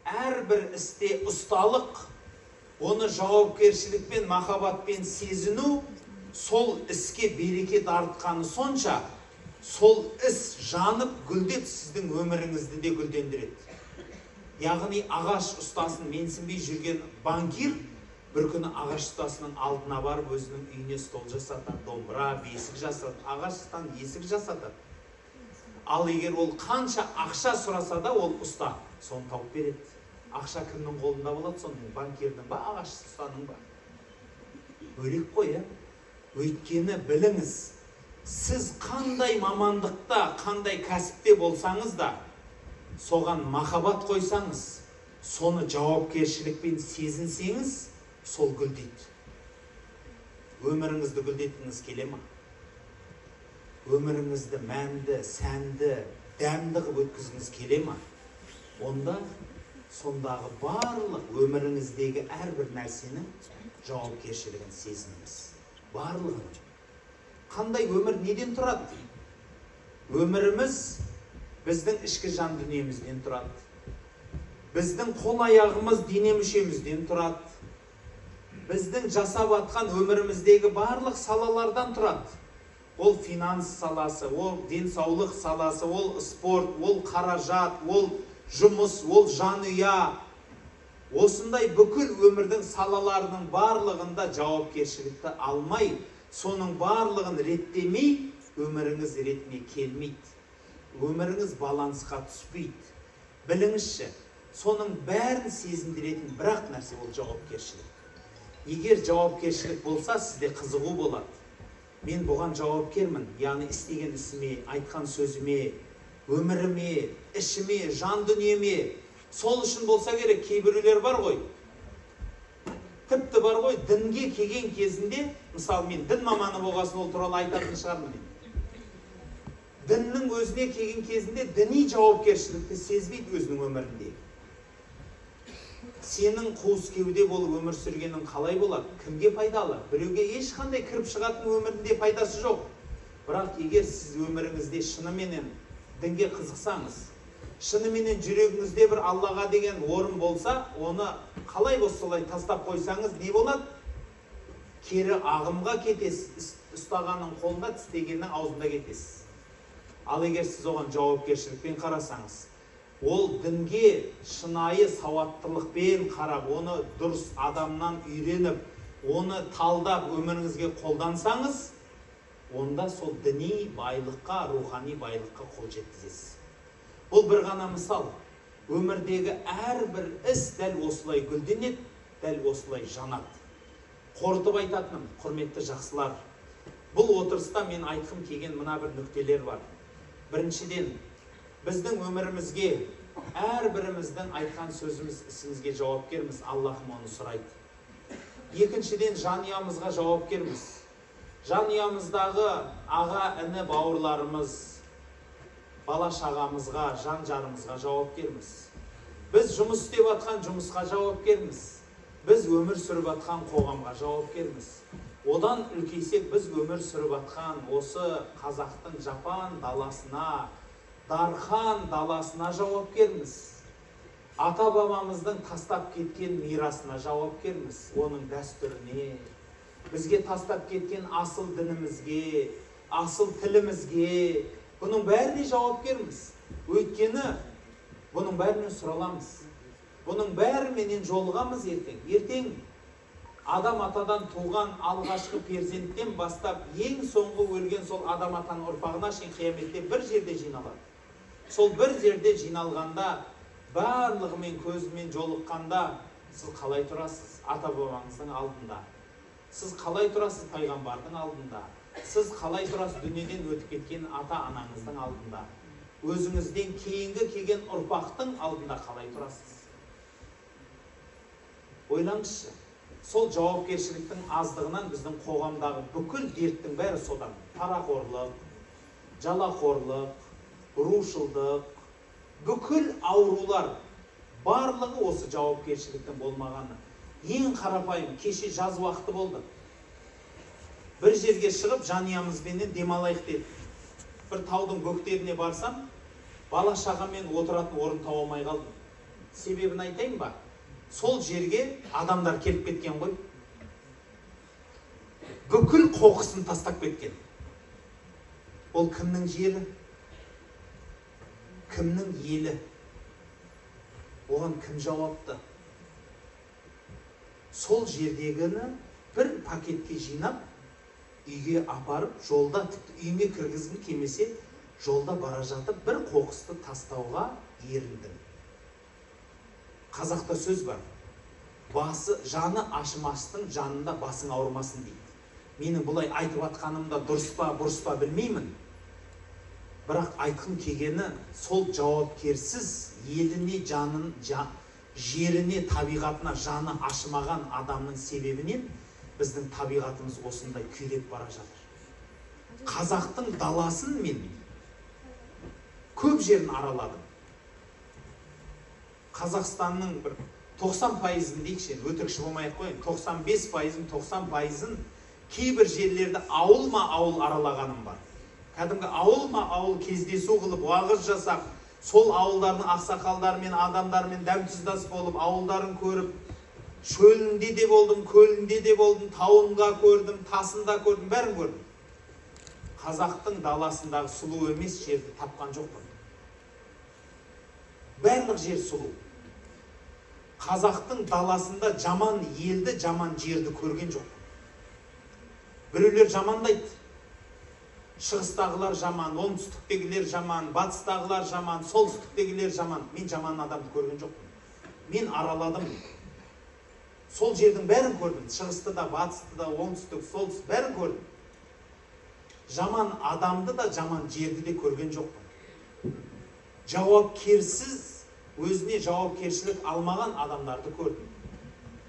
әрбір істе ұсталық, оны жауапкершілікпен, махаббатпен сезіну, сол іске берекет артқаны сонша, сол іс жанып, гүлдеп сіздің өміріңізді де гүлдендіреді. Яғни ағаш ұстасын менсінбей жүрген банкир бір күні ағаш ұстасының алдына барып өзінің үйіне стол жасатады, домбыра, бесік жасатады, ағаштан есік жасатады. Ал егер ол қанша ақша сұраса да, ол ұста соны тауып береді. Ақша кімнің қолында болады, соның банкирдің ба, ағаш ұстаның ба? Бөлек қой, өйткені біліңіз, сіз қандай мамандықта, қандай кәсіпте болсаңыз да, соған махаббат қойсаңыз, соны жауапкершілікпен сезінсеңіз, сол гүлдейді. Өміріңізді гүлдеткіңіз келе ма? Өміріңізді мәнді, сәнді, дәмді қылып өткізгіңіз келе ма? Онда сондағы барлық өміріңіздегі әрбір нәрсенің жауапкершілігін сезініңіз. Барлығын. Қандай өмір неден тұрады? Өміріміз біздің ішкі жан дүниемізден тұрады. Біздің қол аяғымыз дене мүшемізден тұрады. Біздің жасап атқан өміріміздегі барлық салалардан тұрады. Ол финанс саласы, ол денсаулық саласы, ол спорт, ол қаражат, ол жұмыс, ол жанұя. Осындай бүкіл өмірдің салаларының барлығында жауапкершілікті алмай, соның барлығын реттемей, өміріңіз ретіне келмейді. Өміріңіз балансқа түспейді. Біліңізші, соның бәрін сезіндіретін бірақ нәрсе ол жауапкершілік. Егер жауапкершілік болса, сізде қызығу болады. Мен бұған жауапкермін, яғни істеген ісіме, айтқан сөзіме, өміріме, ішіме, жан дүниеме. Сол үшін болса керек, кейбіреулер бар ғой. Тіпті бар ғой, дінге келген кезінде, мысалы мен дін маманы болғасын ол туралы айтатын шығармын. Діннің өзіне келген кезінде діни жауапкершілікті сезбейді өзінің өмірінде. Сенің қуыс кеуде болып өмір сүргенің қалай болады? Кімге пайдалы? Біреуге ешқандай кіріп шығатын өмірінде пайдасы жоқ. Бірақ егер сіз өміріңізде шыныменен дінге қызықсаңыз, шыныменен жүрегіңізде бір Аллаға деген орын болса, оны қалай болса солай тастап қойсаңыз не болады? Кері ағымға кетесіз, ұстағанның қолында, тістегеннің аузында кетесіз. Ал егер сіз оған жауапкершілікпен қарасаңыз, ол дінге шынайы сауаттылықпен қарап, оны дұрыс адамнан үйреніп, оны талдап өміріңізге қолдансаңыз, онда сол діни байлыққа, рухани байлыққа қол жеткізесіз. Бұл бір ғана мысал. Өмірдегі әрбір іс дәл осылай гүлденеді, дәл осылай жанады. Қорытып айтатыным, құрметті жақсылар, бұл отырыста мен айтқым келген мына бір нүктелер бар. Біріншіден, біздің өмірімізге, әрбіріміздің айтқан сөзіміз, ісімізге жауапкерміз, Аллахым оны сұрайды. Екіншіден, жанұямызға жауапкерміз. Жанұямыздағы аға, іні, бауырларымыз, бала шағамызға, жан жарымызға жауапкерміз. Біз жұмыс істеп атқан жұмысқа жауапкерміз. Біз өмір сүріп атқан қоғамға жауапкерміз. Одан үлкейсек, біз өмір сүріп атқан осы қазақтың жапан даласына, дархан даласына жауапкерміз. Ата-бабамыздың тастап кеткен мирасына жауапкерміз. Оның дәстүріне, бізге тастап кеткен асыл дінімізге, асыл тілімізге, бұның бәріне жауапкерміз. Өйткені бұның бәрінен сұраламыз. Бұның бәріменен жолығамыз ертең. Ертең адам атадан туған алғашқы перзенттен бастап ең соңғы өлген сол адам атаның ұрпағына шейін қияметте бір жерде жиналады. Сол бір жерде жиналғанда, барлығымен көзімен жолыққанда, сіз қалай тұрасыз? Ата-бабаңыздың алдында. Сіз қалай тұрасыз пайғамбардың алдында? Сіз қалай тұрасыз дүниеден өтіп кеткен ата-анаңыздың алдында? Өзіңізден кейінгі келген ұрпақтың алдында қалай тұрасыз? Ойлаңызшы, сол жауапкершіліктің аздығынан біздің қоғамдағы бүкіл дерттің бәрі содан. Парақорлық, жалақорлық, рушылдық, бүкіл аурулар барлығы осы жауапкершіліктің болмағаны. Ең қарапайым, кеше жаз уақыты болды. Бір жерге шығып, жанұямызбенен демалайық дедік. Бір таудың бөктеріне барсам, бала шағамен отыратын орын таба алмай қалдым. Себебін айтайын ба? Сол жерге адамдар келіп кеткен ғой. Бүкіл қоқысын тастап кеткен. Ол кімнің жері? Кімнің елі? Оған кім жауапты? Сол жердегіні бір пакетке жинап, үйге апарып, жолда, үйіне кіргізгің келмесе, жолда бара жатып, бір қоқысты тастауға еріндің. Қазақта сөз бар. Жаны ашымастың жанында басың ауырмасын дейді. Менің бұлай айтып атқанымда дұрыс па, бұрыс па білмеймін. Бірақ айтқым келгені, сол жауапкерсіз еліне, жеріне, табиғатына жаны ашымаған адамның себебінен біздің табиғатымыз осындай күйреп бара жатыр. Қазақтың даласын мен көп жерін араладым. Қазақстанның бір 90%-ын дейікші, өтірікші болмай қойын, 95%-ын, 90%-ын кейбір жерлерді ауыл аралағаным бар. Кәдімгі ауыл кездесу қылып, уағыз жасап, сол ауылдардың ақсақалдарымен, адамдармен дәм-тұздас болып, ауылдарын көріп, шөлінде де болдым, көлінде де болдым, тауында көрдім, тасында көрдім, бәрін көрдім. Қазақтың даласындағы сұлу емес жерді тапқан жоқпын. Барлық жер сұлу. Қазақтың даласында жаман елді, жаман жерді көрген жоқпын. Біреулер жамандайды. Шығыстағылар жаман, оңтүстіктегілер жаман, батыстағылар жаман, солтүстіктегілер жаман. Мен жаман адамды көрген жоқпын. Мен араладым. Сол жердің бәрін көрдім. Шығысты да, батысты да, оңтүстік, солтүстік бәрін көрдім. Жаман адамды да, жаман жерді де көрген жоқпын. Жауапкерсіз, өзіне жауапкершілік алмаған адамдарды көрдім.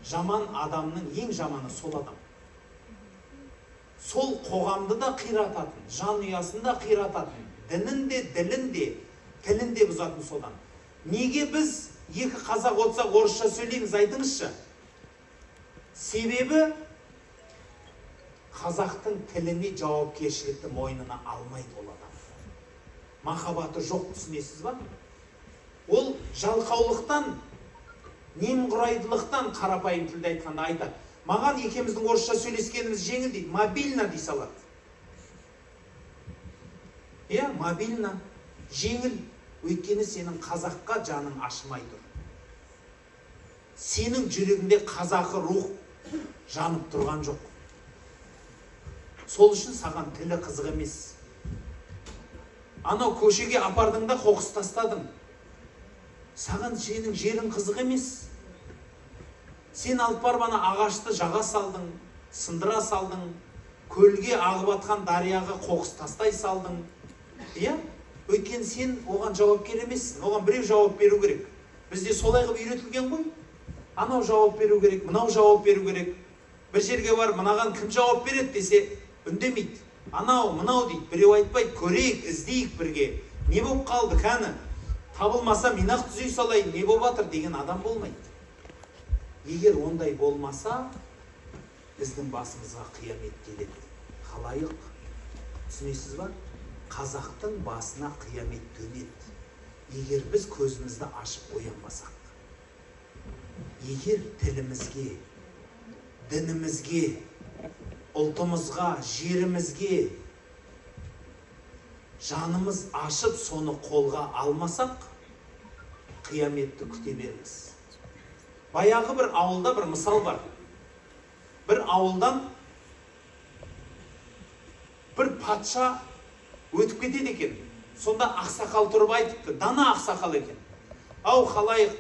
Жаман адамның ең жаманы сол адам. Сол қоғамды да қирататын, жан ұясын да қирататын, дінін де, ділін де, тілін де бұзатын содан. Неге біз екі қазақ отсақ орысша сөйлейміз, айтыңызшы? Себебі қазақтың тіліне жауапкершілікті мойнына алмайды ол адам. Махаббаты жоқ, түсінесіз ба? Ол жалқаулықтан, немқұрайдылықтан қарапайым тілде айтқанда айтады. Маған екеміздің орысша сөйлескеніміз жеңіл дейді. Мобильно дей салады. Мобильно. Жеңіл. Өйткені сенің қазаққа жаның ашымай тұр. Сенің жүрегінде қазақы рух жанып тұрған жоқ. Сол үшін саған тілі қызық емес. Анау көшеге апардың да қоқыс тастадың. Саған сенің жерің қызық емес. Сен алып барып ана ағашты жаға салдың, сындыра салдың, көлге ағып атқан дарияға қоқыс тастай салдың. Өйткені сен оған жауапкер емессің, оған біреу жауап беру керек. Бізде солай қылып үйретілген ғой. Анау жауап беру керек, мынау жауап беру керек. Бір жерге бар, мынаған кім жауап береді десе, үндемейді. Анау, мынау дейді, біреу айтпайды, көрейік, іздейік бірге. Не болып қалды, кәні? Табылмаса, мен-ақ түзей салайын, не болып жатыр деген адам болмайды. Егер ондай болмаса, біздің басымызға қиямет келеді. Халайық, түсінесіз ба? Қазақтың басына қиямет төнеді. Егер біз көзімізді ашып оянбасақ. Егер тілімізге, дінімізге, ұлтымызға, жерімізге жанымыз ашып, соны қолға алмасақ, қияметті күте беріңіз. Баяғы бір ауылда бір мысал бар. Бір ауылдан бір патша өтіп кетеді екен. Сонда ақсақал тұрып айтыпты, дана ақсақал екен. Ау халайық,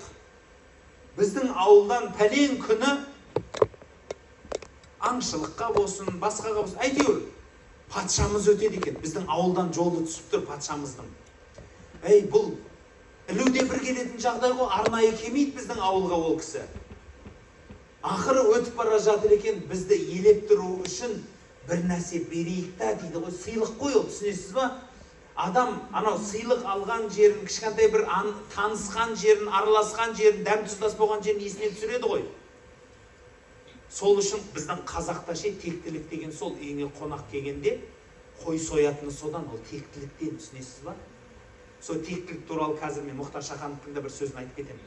біздің ауылдан пәлен күні аңшылыққа болсын, басқаға болсын, әйтеуір патшамыз өтеді екен. Біздің ауылдан жолы түсіп тұр патшамыздың. Бұл ілуде бір келетін жағдай ғой, арнайы келмейді біздің ауылға ол кісі. Ақыры өтіп бара жатыр екен, бізді елеп тұру үшін бір нәрсе берейік та дейді ғой, сыйлық қой ол, түсінесіз ба? Адам анау сыйлық алған жерін, кішкентай бір танысқан жерін, араласқан жерін, дәм-тұздас болған жерін есіне түсіреді ғой. Сол үшін біздің қазақта тектілік деген сол, үйіңе қонақ келгенде қой соятыны содан, ол тектіліктен, түсінесіз ба? Сол тектілік туралы қазір мен Мұхтар Шахановтың да бір сөзін айтып кетемін.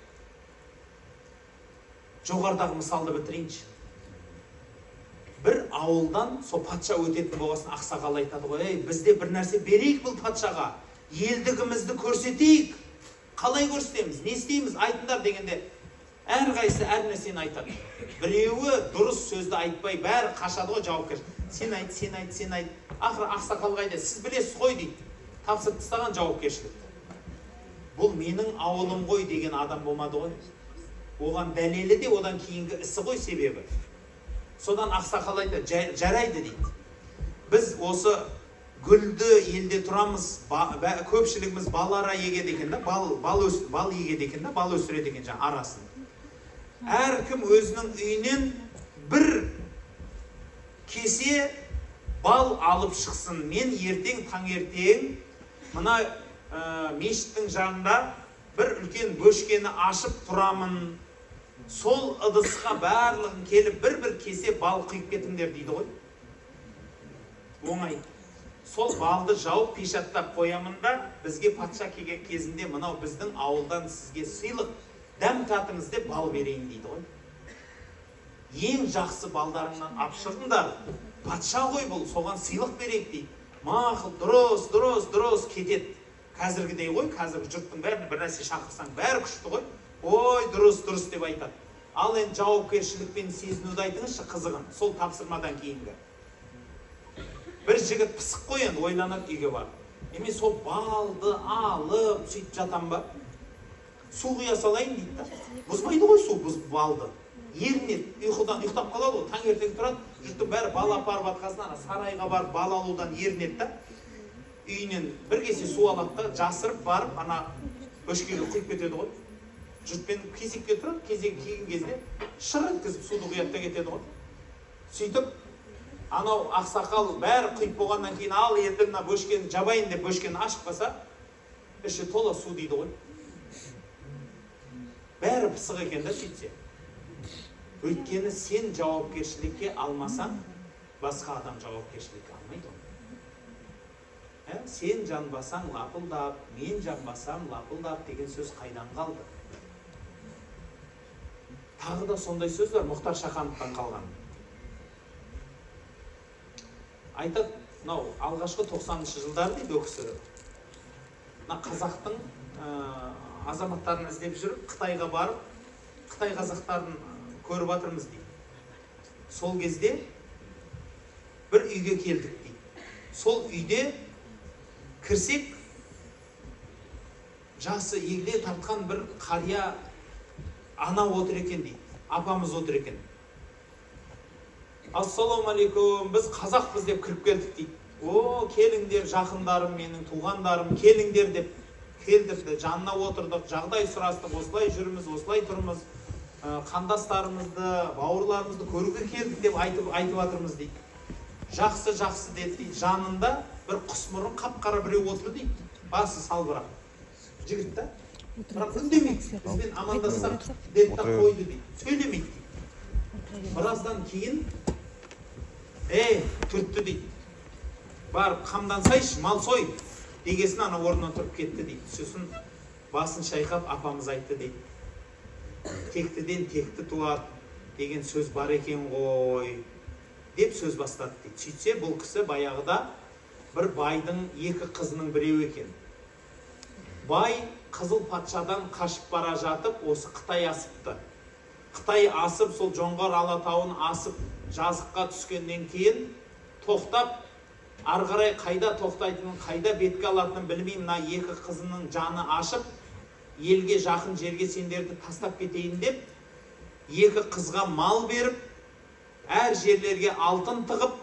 жоғарыдағы мысалды бітірейінші. Бір ауылдан со патша өтетін болғасын ақсақал айтады ғой, ей, бізде бір нәрсе берейік бұл патшаға, елдігімізді көрсетейік. Қалай көрсетеміз, не істейміз, айтыңдар дегенде, әрқайсысы әр нәрсені айтады. Біреуі дұрыс сөзді айтпай, бәрі қашады ғой жауапкершілік. Сен айт, сен айт, сен айт. Ақыры ақсақалға айтады, сіз білесіз ғой дейді. Тапсырып тастаған жауапкершілік. Бұл менің ауылым ғой деген адам болмады ғой. Оған дәлелі де одан кейінгі ісі ғой себебі. Содан ақсақал айтады, жарайды дейді. Біз осы гүлді елде тұрамыз, көпшілігіміз балара егеді екен да, бал егеді екен да, бал өсіреді екен жаңа арасын. Әркім өзінің үйінен бір кесе бал алып шықсын. Мен ертең таңертең мына мешіттің жанында бір үлкен бөшкені ашып тұрамын. Сол ыдысқа барлығын келіп бір кесе бал құйып кетіңдер дейді ғой. Оңай. Сол балды жауып пешаттап қоямын да, бізге патша келген кезінде мынау біздің ауылдан сізге сыйлық, дәм татыңыз деп бал берейін дейді ғой. Ең жақсы балдарыңнан алып шығыңдар. Патша ғой бұл, соған сыйлық берейік дейді. Мақұл, дұрыс кетеді. Қазіргідей ғой, қазіргі жұрттың бәрін бір нәрсе шақырсаң, бәрі күшті ғой. Ой, дұрыс деп айтады. Ал енді жауапкершілікпен сезінуді айтыңызшы қызығын, сол тапсырмадан кейінгі. Бір жігіт пысық қой енді, ойланады үйге бар. Еме сол балды алып, сөйтіп жатам ба? Су құя салайын дейді да. Бұзбайды ғой су, балды. Ерінеді, ұйықтап қалады ғой, таңертең тұрады, жұрттың бәрі бал апарып атқасынан, сарайға барып бал алудан ерінеді да. Үйінен бір кесе су алады да, жасырып барып, ана бөшкеге құйып кетеді ғой. Жұртпен кезекке тұрып, кезегі келген кезде шыр еткізіп суды құяды да кетеді ғой. Сөйтіп, анау ақсақал бәрі құйып болғаннан кейін ал енді мына бөшкені жабайын деп бөшкені ашып қалса, іші тола су дейді ғой. Бәрі пысық екен да сөйтсе. Өйткені сен жауапкершілікке алмасаң, басқа адам жауапкершілікке алмайды оны. Сен жанбасаң лапылдап, мен жанбасам лапылдап деген сөз қайдан қалды? Тағы да сондай сөз бар, Мұхтар Шахановтан қалған. Айтады, алғашқы 90-шы жылдар дейді өкісі. Қазақтың азаматтарын іздеп жүріп, Қытайға барып, Қытай қазақтарын көріп атырмыз дейді. Сол кезде бір үйге келдік дейді. Сол үйде кірсек, жасы егде тартқан бір қария ана отыр екен дейді. Апамыз отыр екен. Ассалаумалейкум, біз қазақпыз деп кіріп келдік дейді. О, келіңдер жақындарым, менің туғандарым, келіңдер деп келдірді. Жанына отырдық, жағдай сұрастық, осылай жүрміз, осылай тұрмыз. Қандастарымызды, бауырларымызды көруге келдік деп айтып атырмыз дейді. Жақсы деді дейді. Жанында бір құсмұрын қап-қара біреу отыр дейді. Басы салбырақ. Жігіт та. Бірақ үндемейді. Бізбен амандассақ деді да қойды дейді. Сөйлемейді дейді. Біраздан кейін түртті дейді. Барып қамдансайшы, мал сой. Дегесін ана орнынан тұрып кетті дейді. Сосын басын шайқап апамыз айтты дейді. Тектіден текті туады деген сөз бар екен ғой деп сөз бастады дейді. Сөйтсе бұл кісі баяғыда бір байдың екі қызының біреу екен. Бай Қызыл патшадан қашып бара жатып, осы Қытай асыпты. Қытай асып, сол Жоңғар Алатауын асып, жазыққа түскеннен кейін тоқтап, арғарай қайда тоқтайтынын, қайда бетке алатынын білмеймін, мына екі қызының жаны ашып, елге жақын жерге сендерді тастап кетейін деп, екі қызға мал беріп, әр жерлерге алтын тығып,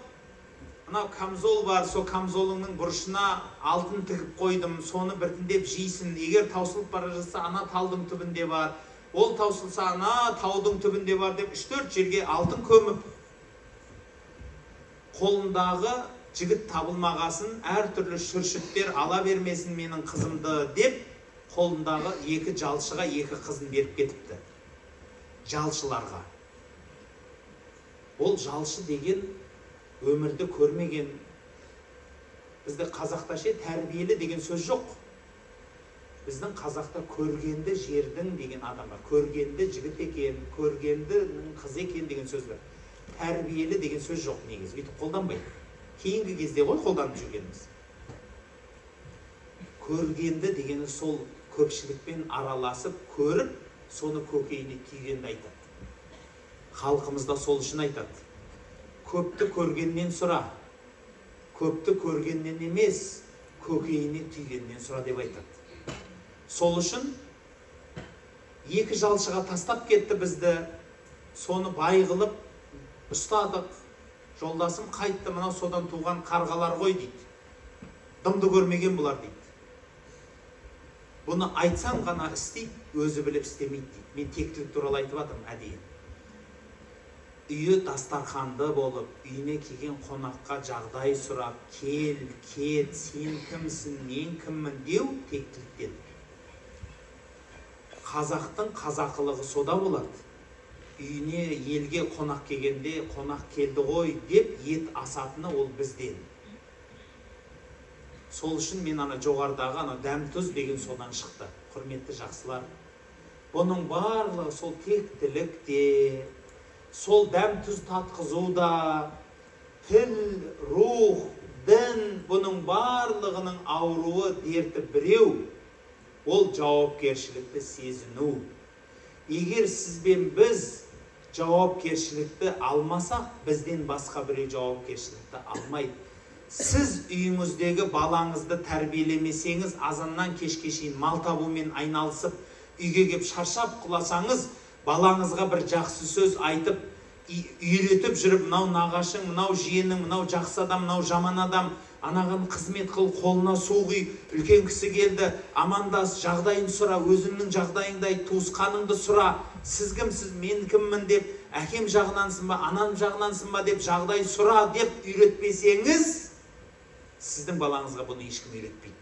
мына камзол бар, со камзолыңның бұрышына алтын тігіп қойдым, соны біртіндеп жейсін. Егер таусылып бара жатса, ана талдың түбінде бар, ол таусылса, ана таудың түбінде бар деп 3-4 жерге алтын көміп, қолындағы жігіт табылмағасын, әртүрлі шүршіттер ала бермесін менің қызымды деп, қолындағы екі жалшыға екі қызын беріп кетіпті. Жалшыларға. Ол жалшы деген өмірді көрмеген. Бізде қазақта тәрбиелі деген сөз жоқ. Біздің қазақта көргенді жердің деген адам бар. Көргенді жігіт екен, көргенді қыз екен деген сөз бар. Тәрбиелі деген сөз жоқ негізі. Бүйтіп қолданбайды. Кейінгі кезде ғой қолданып жүргеніміз. Көргенді дегені сол көпшілікпен араласып, көріп, соны көкейіне түйгенді айтады. Халқымызда сол үшін айтады. Көпті көргеннен сұра, көпті көргеннен емес, көкейіне түйгеннен сұра деп айтады. Сол үшін екі жалшыға тастап кетті бізді, соны бай қылып ұстадық. Жолдасым қайтты, мынау содан туған қарғалар ғой дейді. Дымды көрмеген бұлар дейді. Бұны айтсам ғана істейді, өзі біліп істемейді дейді. Мен тектілік туралы айтып жатырмын әдейі. Үйі дастарханды болып, үйіне келген қонаққа жағдай сұрап, кел, кет, сен кімсің, мен кіммін деу тектіліктен. Қазақтың қазақылығы сода болады. Үйіне елге қонақ келгенде, қонақ келді ғой деп ет асатыны ол бізден. Сол үшін мен жоғарыдағы дәм тұз деген содан шықты. Құрметті жақсылар. Бұның барлығы сол тектілікте, сол дәм тұз татқызуда, тіл, рух, дін, бұның барлығының ауруы дерті біреу. Ол жауапкершілікті сезіну. Егер сізбен біз жауапкершілікті алмасақ, бізден басқа біреу жауапкершілікті алмайды. Сіз үйіңіздегі балаңызды тәрбиелемесеңіз, азаннан кешке шейін мал табумен айналысып, үйге кеп шаршап құласаңыз, балаңызға бір жақсы сөз айтып, үйретіп жүріп, мынау нағашың, мынау жиенің, мынау жақсы адам, мынау жаман адам, анаған қызмет қыл, қолына су құй, үлкен кісі келді, амандас, жағдайын сұра, өзіңнің жағдайыңды айт, туысқаныңды сұра, сіз кімсіз, мен кіммін деп, әкем жағынансың ба, анам жағынансың ба деп, жағдай сұра деп үйретпесеңіз, сіздің балаңызға бұны ешкім үйретпейді.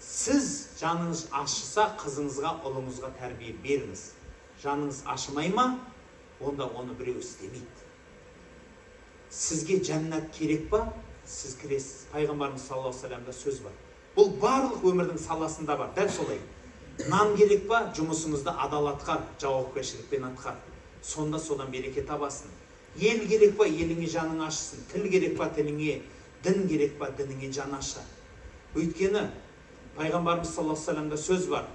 Сіз жаныңыз ашыса, қызыңызға, ұлыңызға тәрбие беріңіз. Жаныңыз ашымай ма, онда оны біреу істемейді. Сізге жәннат керек па, сіз кіресіз. Пайғамбарымыз саллаллаху алейхи вассаламда сөз бар. Бұл барлық өмірдің саласында бар, дәл солай. Нан керек па, жұмысыңызды адал атқар, жауапкершілікпен атқар. Сонда содан береке табасың. Ел керек па, еліңе жаның ашсын. Тіл керек па, тіліңе, дін керек па, дініңе жан аша. Өйткені Пайғамбарымыз саллаллаху алейхи вассаламда сөз бар.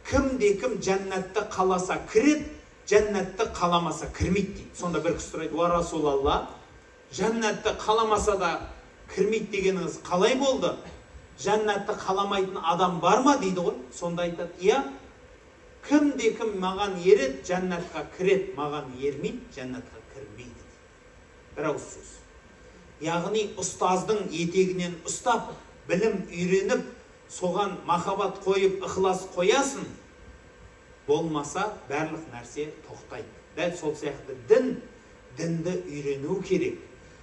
Кім жәннатты қаласа кіреді, жәннатты қаламаса кірмейді дейді. Сонда бір кісі сұрайды: "Уа Расулалла, жәннатты қаламаса да кірмейді дегеніңіз қалай болды? Жәннатты қаламайтын адам бар ма?" дейді ғой. Сонда айтады: "Иә, кім маған ереді, жәннатқа кіреді, маған ермейді, жәннатқа кірмейді." Бір ауыз сөз. Яғни ұстаздың етегінен ұстап, білім үйреніп, соған махаббат қойып, ықылас қоясын, болмаса барлық нәрсе тоқтайды. Дәл сол сияқты дінді үйрену керек.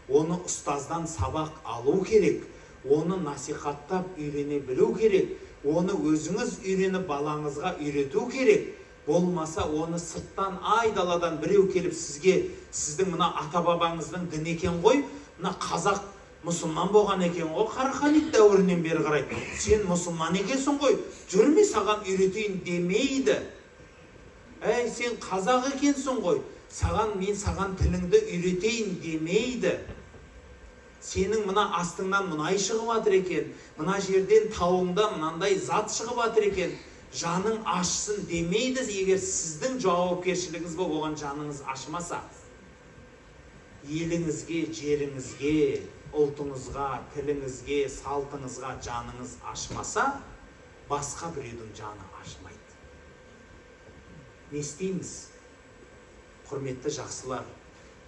Оны ұстаздан сабақ алу керек. Оны насихаттап үйрене білу керек. Оны өзіңіз үйреніп балаңызға үйрету керек. Болмаса оны сырттан, айдаладан біреу келіп сізге, сіздің мына ата-бабаңыздың дін екен ғой, мына қазақ мұсылман болған екен ғой, Қараханит дәуірінен бері қарай, сен мұсылман екенсің ғой, жүрме саған үйретейін демейді. Әй, сен қазақ екенсің ғой, мен саған тіліңді үйретейін демейді. Сенің мына астыңнан мұнай шығып жатыр екен, мына жерден тауыңда мынандай зат шығып жатыр екен, жаның ашсын демейді. Егер сіздің жауапкершілігіңіз болып, оған жаныңыз ашмаса, еліңізге, жеріңізге, ұлтыңызға, тіліңізге, салтыңызға жаныңыз ашмаса, басқа біреудің жаны ашмайды. Не істейміз? Құрметті жақсылар,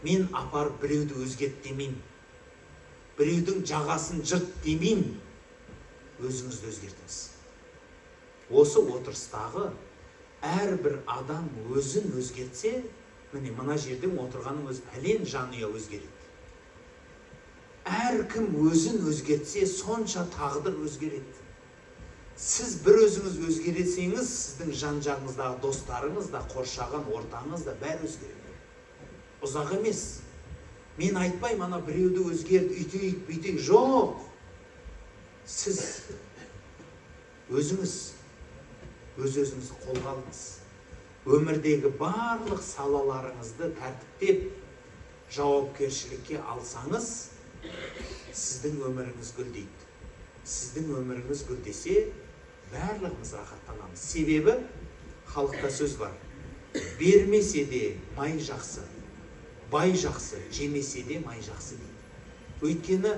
мен апарып біреуді өзгерт демеймін. Біреудің жағасын жырт демеймін. Өзіңізді өзгертіңіз. Осы отырыстағы әрбір адам өзін өзгертсе, міне мына жерден отырғаның өз пәлен жанұя өзгереді. Әркім өзін өзгертсе, сонша тағдыр өзгереді. Сіз бір өзіңіз өзгересеңіз, сіздің жан-жағыңыздағы достарыңыз да, қоршаған ортаңыз да бәрі өзгереді. Ұзақ емес. Мен айтпаймын, ана біреуді өзгерді, үйтейік, бүйтейік. Жоқ. Сіз өзіңіз өз-өзіңізді қолға алыңыз. Өмірдегі барлық салаларыңызды тәртіптеп, жауапкершілікке алсаңыз, сіздің өміріңіз гүлдейді. Сіздің өміріңіз гүлдесе, барлығымыз рахаттанамыз. Себебі халықта сөз бар. Бермесе де май жақсы, бай жақсы, жемесе де май жақсы дейді. Өйткені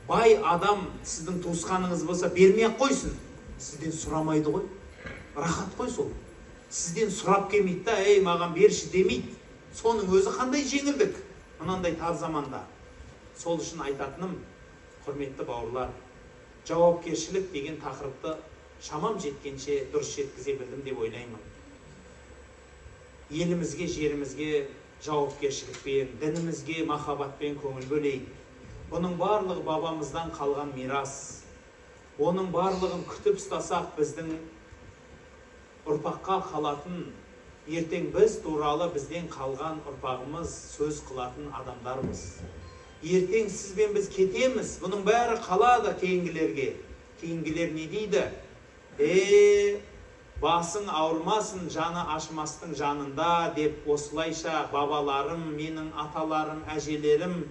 бай адам сіздің туысқаныңыз болса, бермей-ақ қойсын. Сізден сұрамайды ғой. Рахат қой сол. Сізден сұрап келмейді да, ей, маған берші демейді. Соның өзі қандай жеңілдік, мынандай тар заманда. Сол үшін айтатыным, құрметті бауырлар, жауапкершілік деген тақырыпты шамам жеткенше дұрыс жеткізе білдім деп ойлаймын. Елімізге, жерімізге жауапкершілікпен, дінімізге махаббатпен көңіл бөлейік. Бұның барлығы бабамыздан қалған мирас. Оның барлығын күтіп ұстасақ, біздің ұрпаққа қалатын, ертең біз туралы бізден қалған ұрпағымыз сөз қылатын адамдармыз. Ертең сізбен біз кетеміз, бұның бәрі қалады кейінгілерге. Кейінгілер не дейді? Басың ауырмасын, жаны ашмастың жанында деп осылайша бабаларым, менің аталарым, әжелерім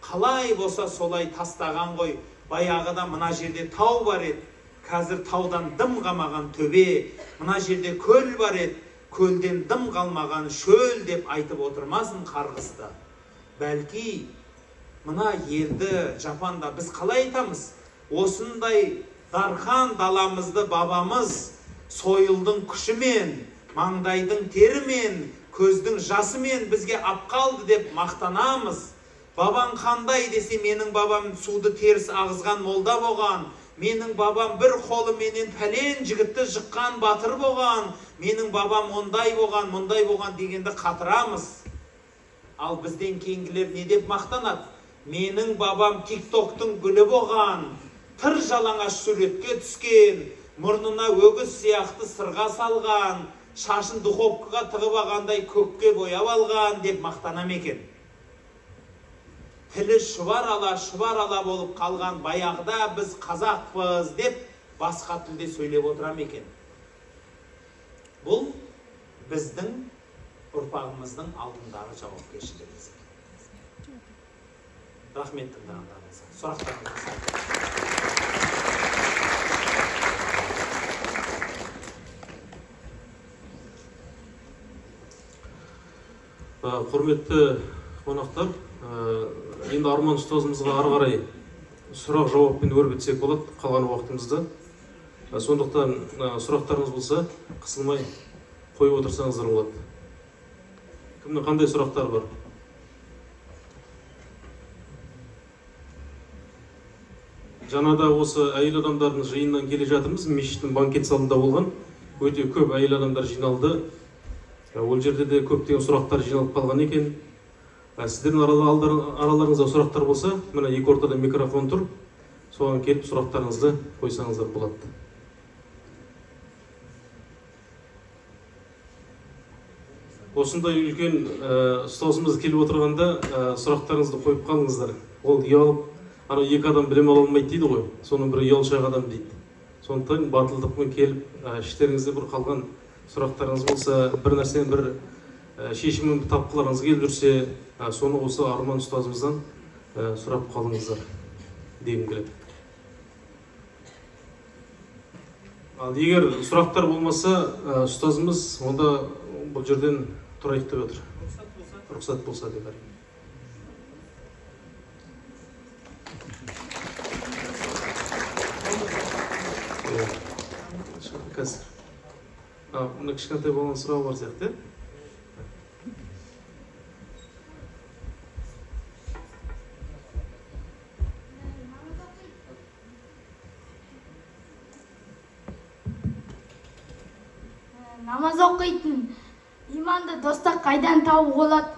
қалай болса солай тастаған ғой. Баяғыда мына жерде тау бар еді, қазір таудан дым қалмаған төбе, мына жерде көл бар еді, көлден дым қалмаған шөл деп айтып отырмасын қарғысты. Бәлки мына елді Жапанда біз қалай айтамыз? Осындай дархан даламызды бабамыз сойылдың күшімен, маңдайдың терімен, көздің жасымен бізге апқалды деп мақтанамыз. Бабаң қандай десе, менің бабам суды теріс ағызған молда болған, менің бабам бір қолы менен пәлен жігітті жыққан батыр болған, менің бабам ондай болған, мұндай болған дегенді қатырамыз. Ал бізден кейінгілер не деп мақтанады? Менің бабам тиктоктың гүлі болған, тыр жалаңаш суретке түскен, мұрнына өгіз сияқты сырға салған, шашын духовкаға тығып алғандай көкке бояп алған деп мақтанам екен. Тілі шұбар ала болып қалған баяғыда біз қазақпыз деп басқа тілде сөйлеп отырам екен. Бұл біздің ұрпағымыздың алдындағы жауапкершілігіміз. Рахмет тыңдағандарыңызға. Сұрақтарыңызға. Құрметті қонақтар, енді Арман ұстазымызға ары қарай сұрақ жауаппен өрбітсек болады қалған уақытымызда. Сондықтан сұрақтарыңыз болса, қысылмай қойып отырсаңыздар болады. Кімнің қандай сұрақтар бар? Жаңада осы әйел адамдардың жиынынан келе жатырмыз. Мешіттің банкет залында болған. Өте көп әйел адамдар жиналды. Ол жерде де көптеген сұрақтар жиналып қалған екен. Сіздердің араларыңызда сұрақтар болса, мына екі ортада микрофон тұр. Соған келіп сұрақтарыңызды қойсаңыздар болады. Осындай үлкен ұстазымыз келіп отырғанда сұрақтарыңызды қойып қалыңыздар. Ол ұялып, ана екі адам білім ала алмайды дейді ғой. Соның бірі ұялшақ адам дейді. Сондықтан батылдықпен келіп, іштеріңізде бір қалған сұрақтарыңыз болса, бір нәрсенің бір шешімін тапқыларыңыз келіп жүрсе, соны осы Арман ұстазымыздан сұрап қалыңыздар дегім келеді. Ал егер сұрақтар болмаса, ұстазымыз онда бұл жерден тұрайық деп отыр. Рұқсат болса деп әрине. Қазір. Мұны кішкентай болған сұрау бар сияқты. Намаз оқитын иманды достық қайдан тауып болады?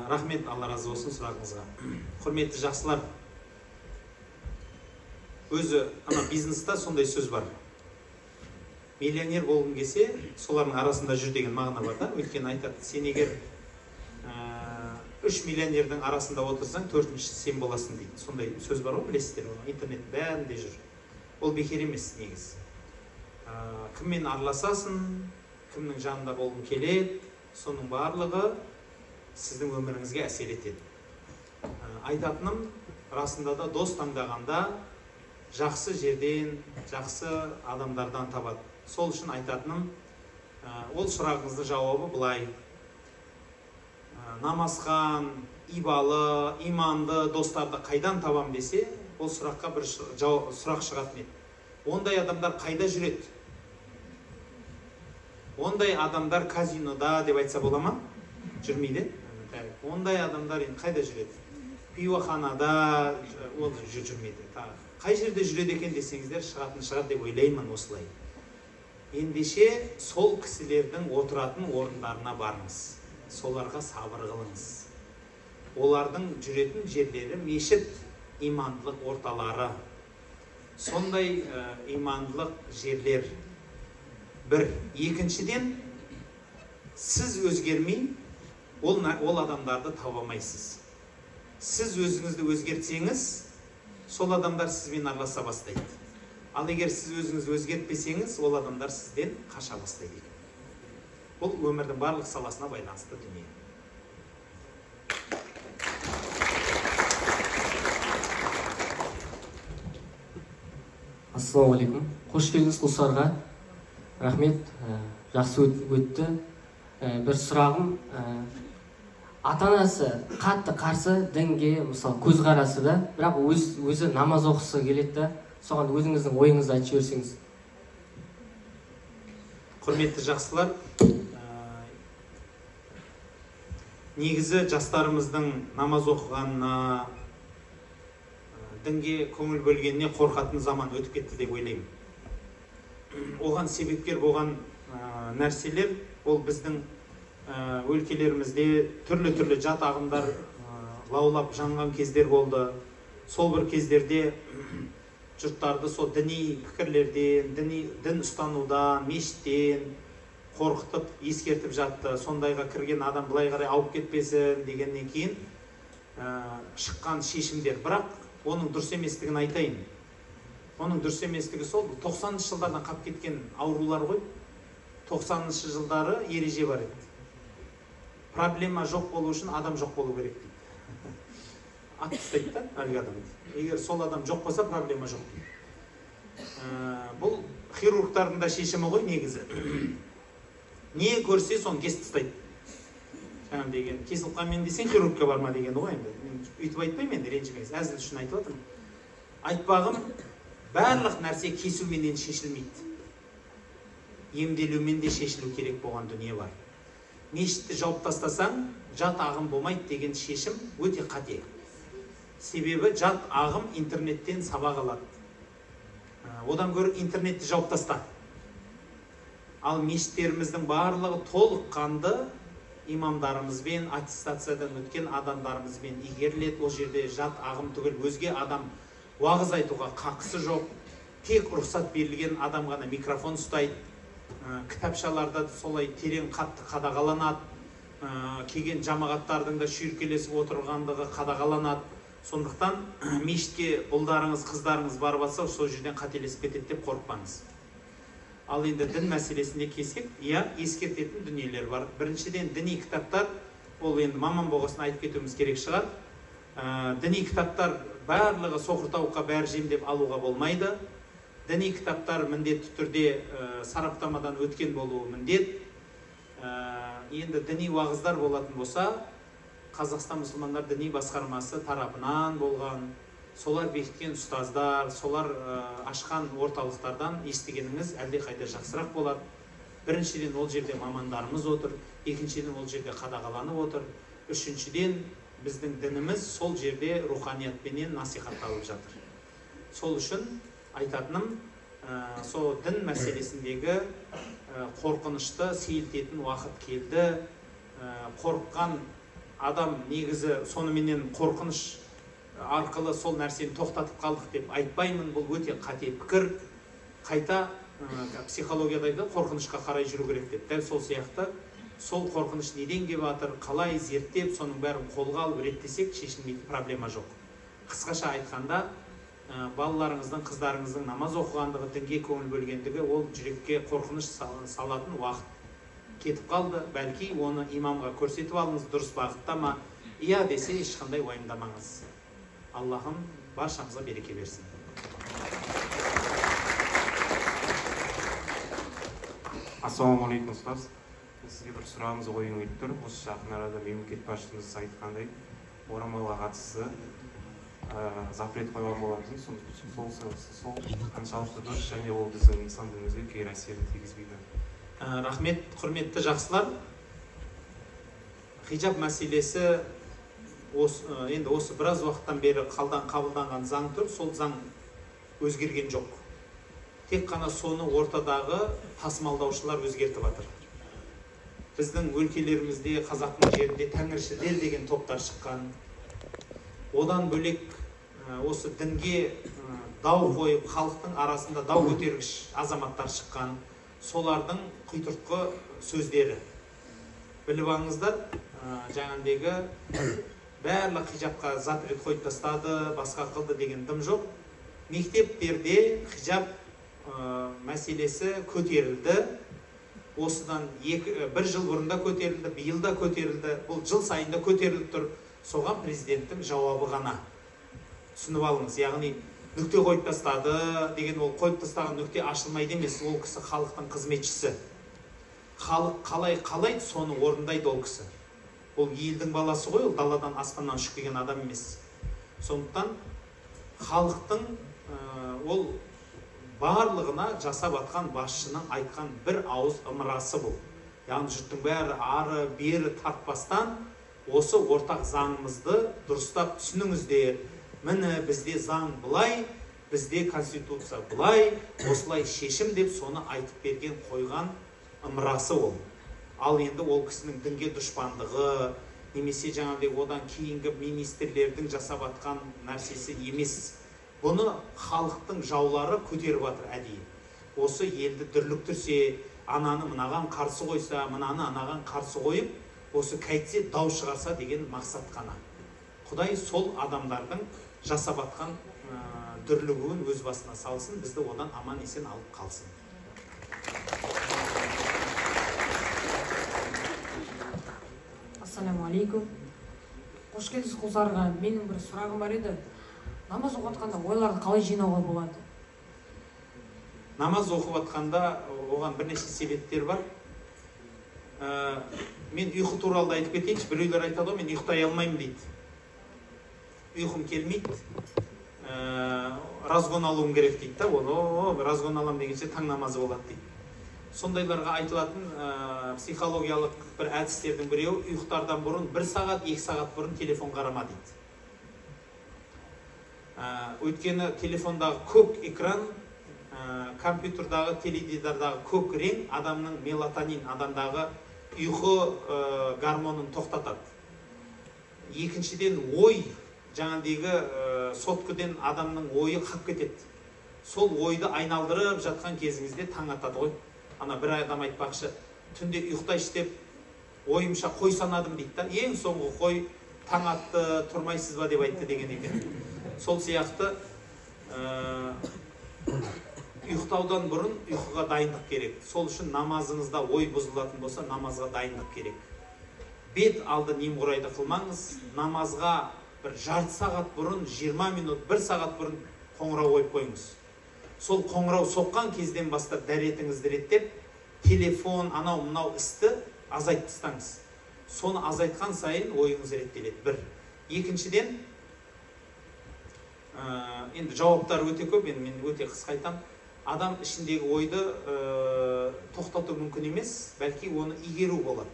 Рахмет, Алла разы болсын сұрағыңызға. Құрметті жақсылар, өзі ана бизнеста сондай сөз бар. Миллионер болғың келсе, солардың арасында жүр деген мағына бар да. Өйткені айтады, сен егер 3 миллионердің арасында отырсаң, 4-ші сен боласың дейді. Сондай сөз бар ғой, білесіздер, интернет бәрінде жүр. Ол бекер емес негіз. Кіммен араласасын, кімнің жанында болғың келеді, соның барлығы сіздің өміріңізге әсер етеді. Айтатыным, расында да дос таңдағанда жақсы жерден, жақсы адамдардан табады. Сол үшін айтатыным, ол сұрағыңызды жауабы былай. Намазхан, ибалы, иманды достарды қайдан табам десе, ол сұраққа бір сұрақ шығатын еді. Ондай адамдар қайда жүреді? Ондай адамдар казинода деп айтса бола ма? Жүрмейді. Ондай адамдар қайда жүреді? Пивоханада ол жүрмейді. Қай жерде жүреді екен десеңіздер, шығатын шығар деп ойлаймын осылай. Ендеше сол кісілердің отыратын орындарына барыңыз. Соларға сабыр қылыңыз. Олардың жүретін жерлері мешіт, имандылық орталары. Сондай имандылық жерлер. Бір. Екіншіден, сіз өзгермей, ол адамдарды табамайсыз. Сіз өзіңізді өзгертсеңіз, сол адамдар сізбен араласа бастайды. Ал егер сіз өзіңізді өзгертпесеңіз, ол адамдар сізден қаша бастайды. Бұл өмірдің барлық саласына байланысты дүние. Ассалаумағалейкум. Қош келдіңіз құлсарға. Рахмет. Жақсы өтті. Бір сұрағым, ата-анасы қатты қарсы дінге, мысалы, көзқарасы да, бірақ өзі намаз оқысы келеді да, соған өзіңіздің ойыңызды айтып жіберсеңіз. Құрметті жақсылар, негізі жастарымыздың намаз оқығанына, дінге көңіл бөлгеніне қорқатын заман өтіп кетті деп ойлаймын. Оған себепкер болған нәрселер, ол біздің өлкелерімізде түрлі жат ағымдар лаулап жанған кездер болды. Сол бір кездерде жұрттарды сол діни пікірлерден, дін ұстанудан, мешіттен қорқытып, ескертіп жатты. Сондайға кірген адам былай қарай ауып кетпесін дегеннен кейін шыққан шешімдер. Бірақ оның дұрыс еместігін айтайын. Оның дұрыс еместігі сол 90-шы жылдардан қап кеткен аурулар ғой. 90-шы жылдары ереже бар еді. Проблема жоқ болу үшін адам жоқ болу керек дейді. Ат тастайды да, әлгі адам. Егер сол адам жоқ болса, проблема жоқ дейді. Бұл хирургтардың да шешімі ғой негізі. Не көрсе, соны кесіп тастайды. Жаңа деген, кесіліп қалмен десең, хирургқа барма деген ғой енді. Үйтіп айтпаймын енді, ренжімеңіз, әзіл үшін айтып отырмын. Айтпағым, барлық нәрсе кесуменен шешілмейді. Емделумен де шешілу керек болған дүние бар. Мешітті жауып тастасаң, жат ағым болмайды деген шешім өте қате. Себебі жат ағым интернеттен сабақ алады. Одан гөрі интернетті жауып таста. Ал мешіттеріміздің барлығы толыққанды имамдарымызбен, аттестациядан өткен адамдарымызбен игеріледі. Ол жерде жат ағым түгіл, өзге адам уағыз айтуға қақысы жоқ. Тек рұқсат берілген адам ғана микрофон ұстайды. Кітапшаларда солай терең қатты қадағаланады. Келген жамағаттардың да шүйіркелесіп отырғандығы қадағаланады. Сондықтан мешітке ұлдарыңыз, қыздарыңыз барып жатса, сол жерден қателесіп кетеді деп қорықпаңыз. Ал енді дін мәселесінде келсек, ескертетін дүниелер бар. Біріншіден, діни кітаптар, ол енді маман болғасын айтып кетуіміз керек шығар. Діни кітаптар барлығы соқыр тауыққа бәрі жем деп алуға болмайды. Діни кітаптар міндетті түрде сараптамадан өткен болуы міндет. Енді діни уағыздар болатын болса, Қазақстан мұсылмандар діни басқармасы тарапынан болған, солар бекіткен ұстаздар, солар ашқан орталықтардан естігеніңіз әлде қайда жақсырақ болады. Біріншіден, ол жерде мамандарымыз отыр, екіншіден, ол жерде қадағаланып отыр, үшіншіден, біздің дініміз сол жерде руханиятпенен насихатталып жатыр. Сол үшін айтатыным, сол дін мәселесіндегі қорқынышты сейілтетін уақыт келді. Қорыққан адам негізі соныменен қорқыныш арқылы сол нәрсені тоқтатып қалдық деп айтпаймын. Бұл өте қате пікір. Қайта психологияда қорқынышқа қарай жүру керек деп. Дәл сол сияқты сол қорқыныш неден келіп жатыр, қалай зерттеп, соның бәрін қолға алып реттесек, шешілмейтін проблема жоқ. Қысқаша айтқанда, балаларыңыздың, қыздарыңыздың намаз оқығандығы, дінге көңіл бөлгендігі, ол жүрекке қорқыныш салатын уақыт кетіп қалды. Бәлки оны имамға көрсетіп алыңыз, дұрыс бағытта ма? Иә десе, ешқандай уайымдамаңыз. Аллахым баршамызға береке берсін. Ассалаумағалейкум, ұстаз. Сізге бір сұрағымыз қойғым келіп тұр. Осы жақын арада мемлекет басшымыз айтқандай, орамалға қатысты запрет қойған болатын. Сол қаншалықты дұрыс және ол біздің ислам дінімізге кері әсерін тигізбейді? Рахмет, құрметті жақсылар. Хиджаб мәселесі енді осы біраз уақыттан бері қабылданған заң тұр, сол заң өзгерген жоқ. Тек қана соны ортадағы тасымалдаушылар өзгертіп жатыр. Біздің өлкелерімізде, қазақтың жерінде тәңіршілдер деген топтар шыққан. Одан бөлек осы дінге дау қойып, халықтың арасында дау көтергіш азаматтар шыққан. Солардың құйтыртқы сөздері. Біліп алыңыздар, жаңағыдегі барлық хиджабқа запрет қойып тастады, басқа қылды деген дым жоқ. Мектептерде хиджаб мәселесі көтерілді. Осыдан бір жыл бұрында көтерілді, биыл да көтерілді, бұл жыл сайында көтеріліп тұр. Соған президенттің жауабы ғана. Түсініп алыңыз, яғни нүкте қойып тастады деген, ол қойып тастаған нүкте ашылмайды емес, ол кісі халықтың қызметшісі. Халық қалайды, соны орындайды ол кісі. Ол елдің баласы ғой, ол даладан аспаннан ұшып келген адам емес. Сондықтан халықтың ол барлығына жасап атқан басшының айтқан бір ауыз ымырасы бұл. Яғни жұрттың бәрі ары бері тартпастан осы ортақ заңымызды дұрыстап түсініңіздер. Міне бізде заң былай, бізде конституция былай, осылай шешім деп соны айтып берген қойған ымырасы ол. Ал енді ол кісінің дінге дұшпандығы, немесе жаңағыдай одан кейінгі министрлердің жасап атқан нәрсесі емес. Бұны халықтың жаулары көтеріп жатыр әдейі. Осы елді дүрліктірсе, ананы мынаған қарсы қойса, мынаны анаған қарсы қойып, осы кәйтсе дау шығарса деген мақсат қана. Құдай сол адамдардың жасап атқан дүрлігуін өз басына салсын, бізді одан аман есен алып қалсын. Ассалаумағалейкум. Қош келдіңіз құлсарға. Менің бір сұрағым бар еді. Намаз оқып жатқанда ойларды қалай жинауға болады? Намаз оқып жатқанда оған бірнеше себептер бар. Мен ұйқы туралы айтып кетейінші. Біреулер айтады ғой, мен ұйықтай алмаймын дейді. Ұйқым келмейді. Разгон алуым керек дейді да. Разгон алам дегенше таң намазы болады дейді. Сондайларға айтылатын психологиялық бір әдістердің біреуі, ұйықтардан бұрын 1 сағат, 2 сағат бұрын телефон қарама дейді. Өйткені телефондағы көк экран, компьютердағы, теледидардағы көк рең адамның мелатонин, адамдағы ұйқы гормонын тоқтатады. Екіншіден ой, жаңағыдегі соткіден адамның ойы қап кетеді. Сол ойды айналдырып жатқан кезіңізде таң атады ғой. Ана бір адам айтпақшы, түнде ұйықтайшы деп ойымша қой санадым дейді да. Ең соңғы қой таң атты, тұрмайсыз ба деп айтты деген екен. Сол сияқты ұйықтаудан бұрын ұйқыға дайындық керек. Сол үшін намазыңызда ой бұзылатын болса, намазға дайындық керек. Бет алды немқұрайды қылмаңыз. Намазға бір жарты сағат бұрын, 20 минут, 1 сағат бұрын қоңырау қойып қойыңыз. Сол қоңырау соққан кезден бастап дәретіңізді реттеп, телефон, анау мынау істі азайтып тастаңыз. Соны азайтқан сайын ойыңыз реттеледі. Бір. Екіншіден, енді жауаптар өте көп, мен өте қысқа айтам. Адам ішіндегі ойды тоқтату мүмкін емес, бәлки оны игеру болады.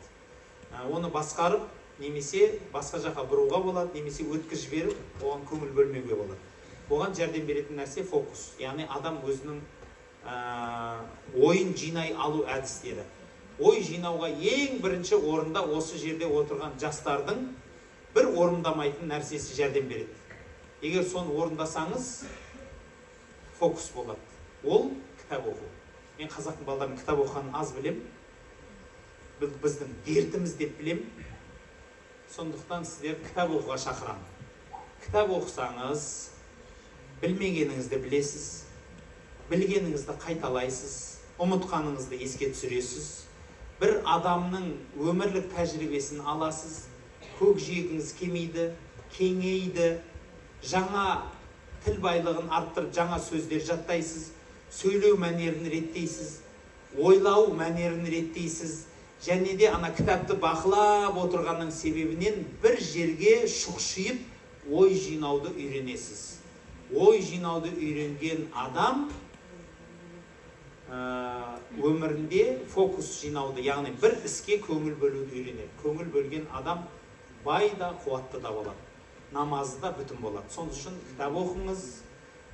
Оны басқарып, немесе басқа жаққа бұруға болады, немесе өткізіп жіберіп, оған көңіл бөлмеуге болады. Оған жәрдем беретін нәрсе фокус. Яғни адам өзінің ойын жинай алу әдістері. Ой жинауға ең бірінші орында осы жерде отырған жастардың бір орындамайтын нәрсесі жәрдем береді. Егер соны орындасаңыз, фокус болады. Ол кітап оқу. Мен қазақтың балаларын кітап оқығанын аз білем. біздің дертіміз деп білем. Сондықтан сіздер кітап оқуға шақырамын. Кітап оқысаңыз, білмегеніңізді білесіз, білгеніңізді қайталайсыз, ұмытқаныңызды еске түсіресіз. Бір адамның өмірлік тәжірибесін аласыз, көкжиегіңіз кемейді, кеңейді, жаңа тіл байлығын арттырып, жаңа сөздер жаттайсыз, сөйлеу мәнерін реттейсіз, ойлау мәнерін реттейсіз, және де ана кітапты бақылап отырғанның себебінен бір жерге шұқшиып ой жинауды үйренесіз. Ой жинауды үйренген адам өмірінде фокус жинауды, яғни бір іске көңіл бөлуді үйренеді. Көңіл бөлген адам бай да, қуатты да болады. Намазы да бүтін болады. Соның үшін кітап оқыңыз,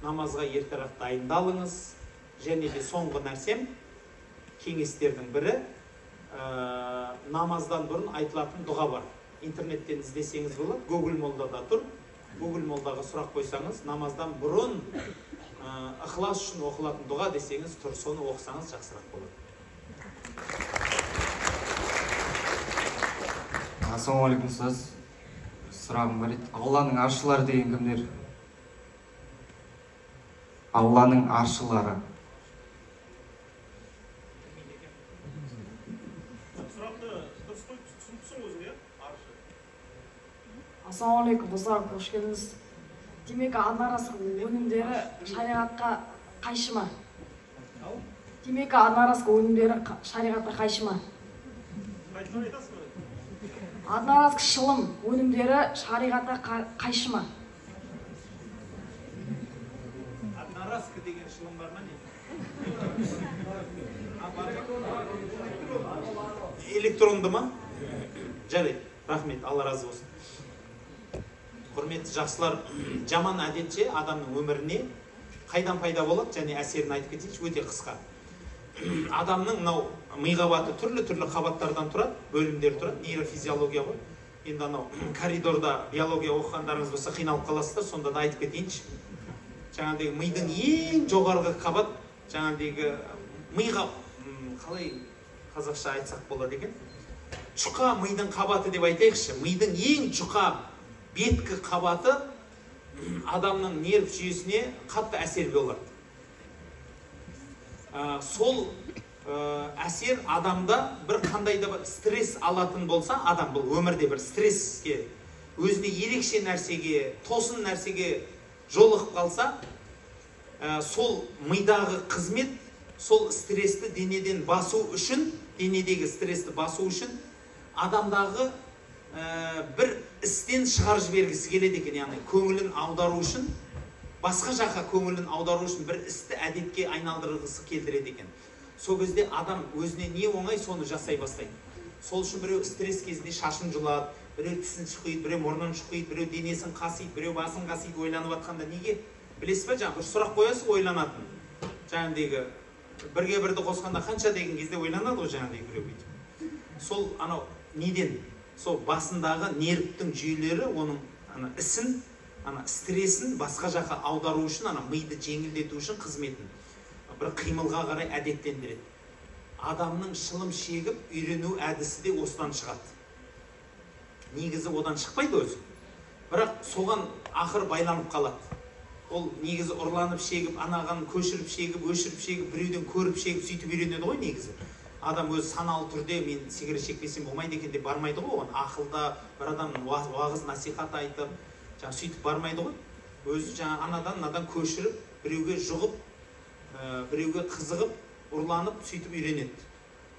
намазға ертерек дайындалыңыз. Және де соңғы нәрсем, кеңестердің бірі, намаздан бұрын айтылатын дұға бар. Интернеттен іздесеңіз болады, Google молдада тұр. Google молдаға сұрақ қойсаңыз, намаздан бұрын ықылас үшін оқылатын дұға десеңіз тұр, соны оқысаңыз жақсырақ болады. Ассалаумағалейкум ұстаз. Сұрағым бар еді. Алланың аршылары деген кімдер? Алланың аршылары. Ассалаумағалейкум, достар, қош келдіңіз. Демек, ана-арасық өнімдері шариғатқа қайшы ма? Демек, ана-арасық өнімдері шариғатқа қайшы ма? Ана-арасық шылым өнімдері шариғатқа қайшы ма? Ана-арасық деген шылым бар ма не? Электронды ма? Жарайды, рахмет, Алла разы болсын. Құрметті жақсылар, жаман әдетше адамның өміріне қайдан пайда болады, және әсерін айтып кетейінші, өте қысқа. Адамның мынау ми қабаты түрлі-түрлі қабаттардан тұрады, бөлімдер тұрады, нейрофизиология ғой. Енді анау коридорда биология оқығандарыңыз болса қиналып қаласыздар, сонда да айтып кетейінші. Жаңағыдегі мидың ең жоғарғы қабат, жаңағыдегі миға қалай қазақша айтсақ болады екен? Жұқа мидың қабаты деп айтайықшы. Мидың ең жұқа беткі қабаты адамның нерв жүйесіне қатты әсер болады. Сол әсер адамда бір қандай да бір стресс алатын болса, адам бұл өмірде бір стресске, өзіне ерекше нәрсеге, тосын нәрсеге жолығып қалса, сол мидағы қызмет, сол стрессті денеден басу үшін, денедегі стрессті басу үшін, адамдағы бір істен шығарып жібергісі келеді екен, яғни көңілін аудару үшін, басқа жаққа көңілін аудару үшін бір істі әдетке айналдырғысы келтіреді екен. Сол кезде адам өзіне не оңай, соны жасай бастайды. Сол үшін біреу стресс кезінде шашын жұлады, біреу тісін шұқиды, біреу мұрнын шұқиды, біреу денесін қасиды, біреу басын қасиды, ойланып жатқанда неге? Білесіз ба, жаңа бір сұрақ қоясыз, ойланатын. Жаңағыдегі бірге бірді қосқанда қанша деген кезде ойланады ғой, жаңағыдегі біреу бүйтіп. Сол анау неден? Сол басындағы нервтің жүйелері оның ісін, стрессін басқа жаққа аудару үшін, миды жеңілдету үшін қызметін бір қимылға қарай әдеттендіреді. Адамның шылым шегіп үйрену әдісі де осыдан шығады. Негізі одан шықпайды өзі. Бірақ соған ақыр байланып қалады. Ол негізі ұрланып шегіп, анаған көшіріп шегіп, өшіріп шегіп, біреуден көріп шегіп, сөйтіп үйренеді ғой негізі. Адам өзі саналы түрде мен сигарет шекпесем болмайды екен деп бармайды ғой, оған ақылда бір адамның уағыз насихат айтып, жаңа сөйтіп бармайды ғой. Өзі жаңа анадан көшіріп, біреуге жұғып, біреуге қызығып, ұрланып, сөйтіп үйренеді.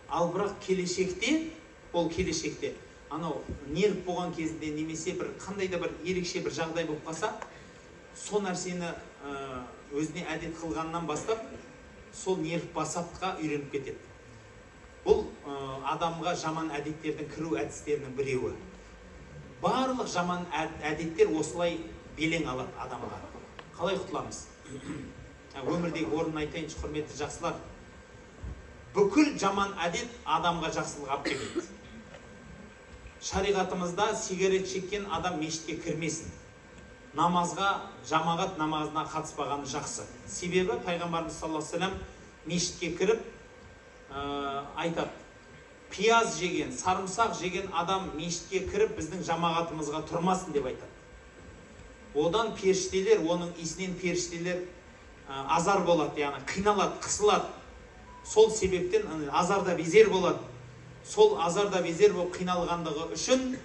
Ал бірақ келешекте, ол келешекте, анау нерв болған кезінде немесе бір қандай да бір ерекше бір жағдай болып қалса, сол нәрсені өзіне әдет қылғаннан бастап, сол нерв басатқа үйреніп кетеді. Бұл адамға жаман әдеттердің кіру әдістерінің біреуі. Барлық жаман әдеттер осылай белең алады адамға. Қалай құтыламыз? Өмірдегі орнын айтайыншы, құрметті жақсылар. Бүкіл жаман әдет адамға жақсылық алып келеді. Шариғатымызда сигарет шеккен адам мешітке кірмесін. Намазға, жамағат намазына қатыспағаны жақсы. Себебі пайғамбарымыз саллаллаху алейхи ва саллям мешітке кіріп айтады: пияз жеген, сарымсақ жеген адам мешітке кіріп біздің жамағатымызға тұрмасын деп айтады. Одан періштелер, оның исінен періштелер азар болады, яғни қиналады, қысылады. Сол себептен азарда безер болады. Сол азарда безер болып қиналғандығы үшін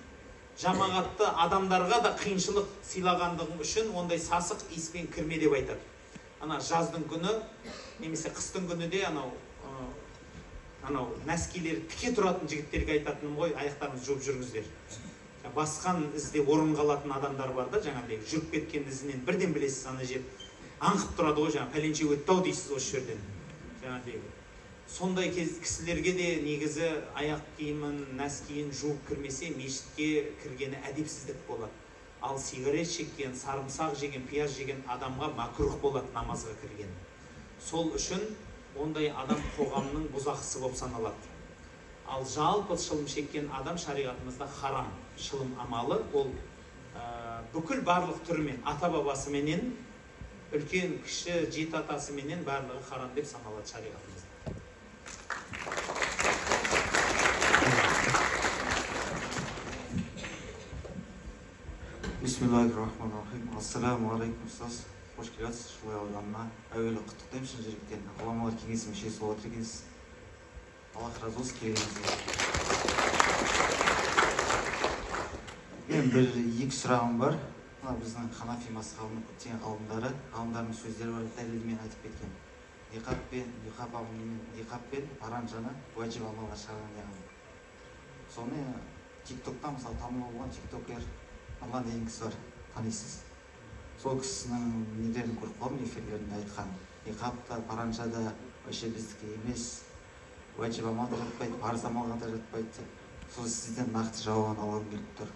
жамағатты адамдарға да қиыншылық сыйлағандығы үшін ондай сасық иіспен кірме деп айтады. Ана жаздың күні немесе қыстың күні де анау нәскилер тіке тұратын жігіттерге айтатыным ғой, аяқтарыңызды жуып жүріңіздер. Басқан ізде орын қалатын адамдар бар да, жаңағыдай жүріп кеткен ізінен бірден білесіз, ана жер аңқып тұрады ғой, жаңа пәленше өтті-ау дейсіз осы жерден. Жаңағыдай сондай кісілерге де негізі аяқ киімін, нәскиін жуып кірмесе мешітке кіргені әдепсіздік болады. Ал сигарет шеккен, сарымсақ жеген, пияз жеген адамға макрух болады намазға кірген. Сол үшін ондай адам қоғамның бұзақысы болып саналады. Ал жалпы шылым шеккен адам шариғатымызда харам. Шылым амалы ол бүкіл барлық түрімен, ата бабасы менен, үлкен кіші жеті атасы менен барлығы харам деп саналады шариғатымызда. Бисмиллахир-рахманир-рахим. Ассаламу алейкум, ұстаз. Қош келесіз Шылай ауданына. Әуелі құттықтаймын шын жүректен. Ғұламалар кеңесі мүшесі болып отыр екенсіз. Аллах разы болсын, келгеніңізге. Мен бір екі сұрағым бар. Мына біздің Ханафи мазхабының көптеген ғалымдарының сөздері бар, дәлелмен айтып кеткен. Ниқаб пен паранжаны уәжіп амалға шығарған яғни. Соны тиктоктан мысалы танымал болған тиктокер Нұрлан деген кісі бар, танисыз. Сол кісінің недерін көріп қалдым, эфирлерінде айтқан. Ниқабта, паранжада вообще біздікі емес, уәжіп амалда жатпайды, парыз амалға да жатпайды. Сол сізден нақты жауабын алғым келіп тұр.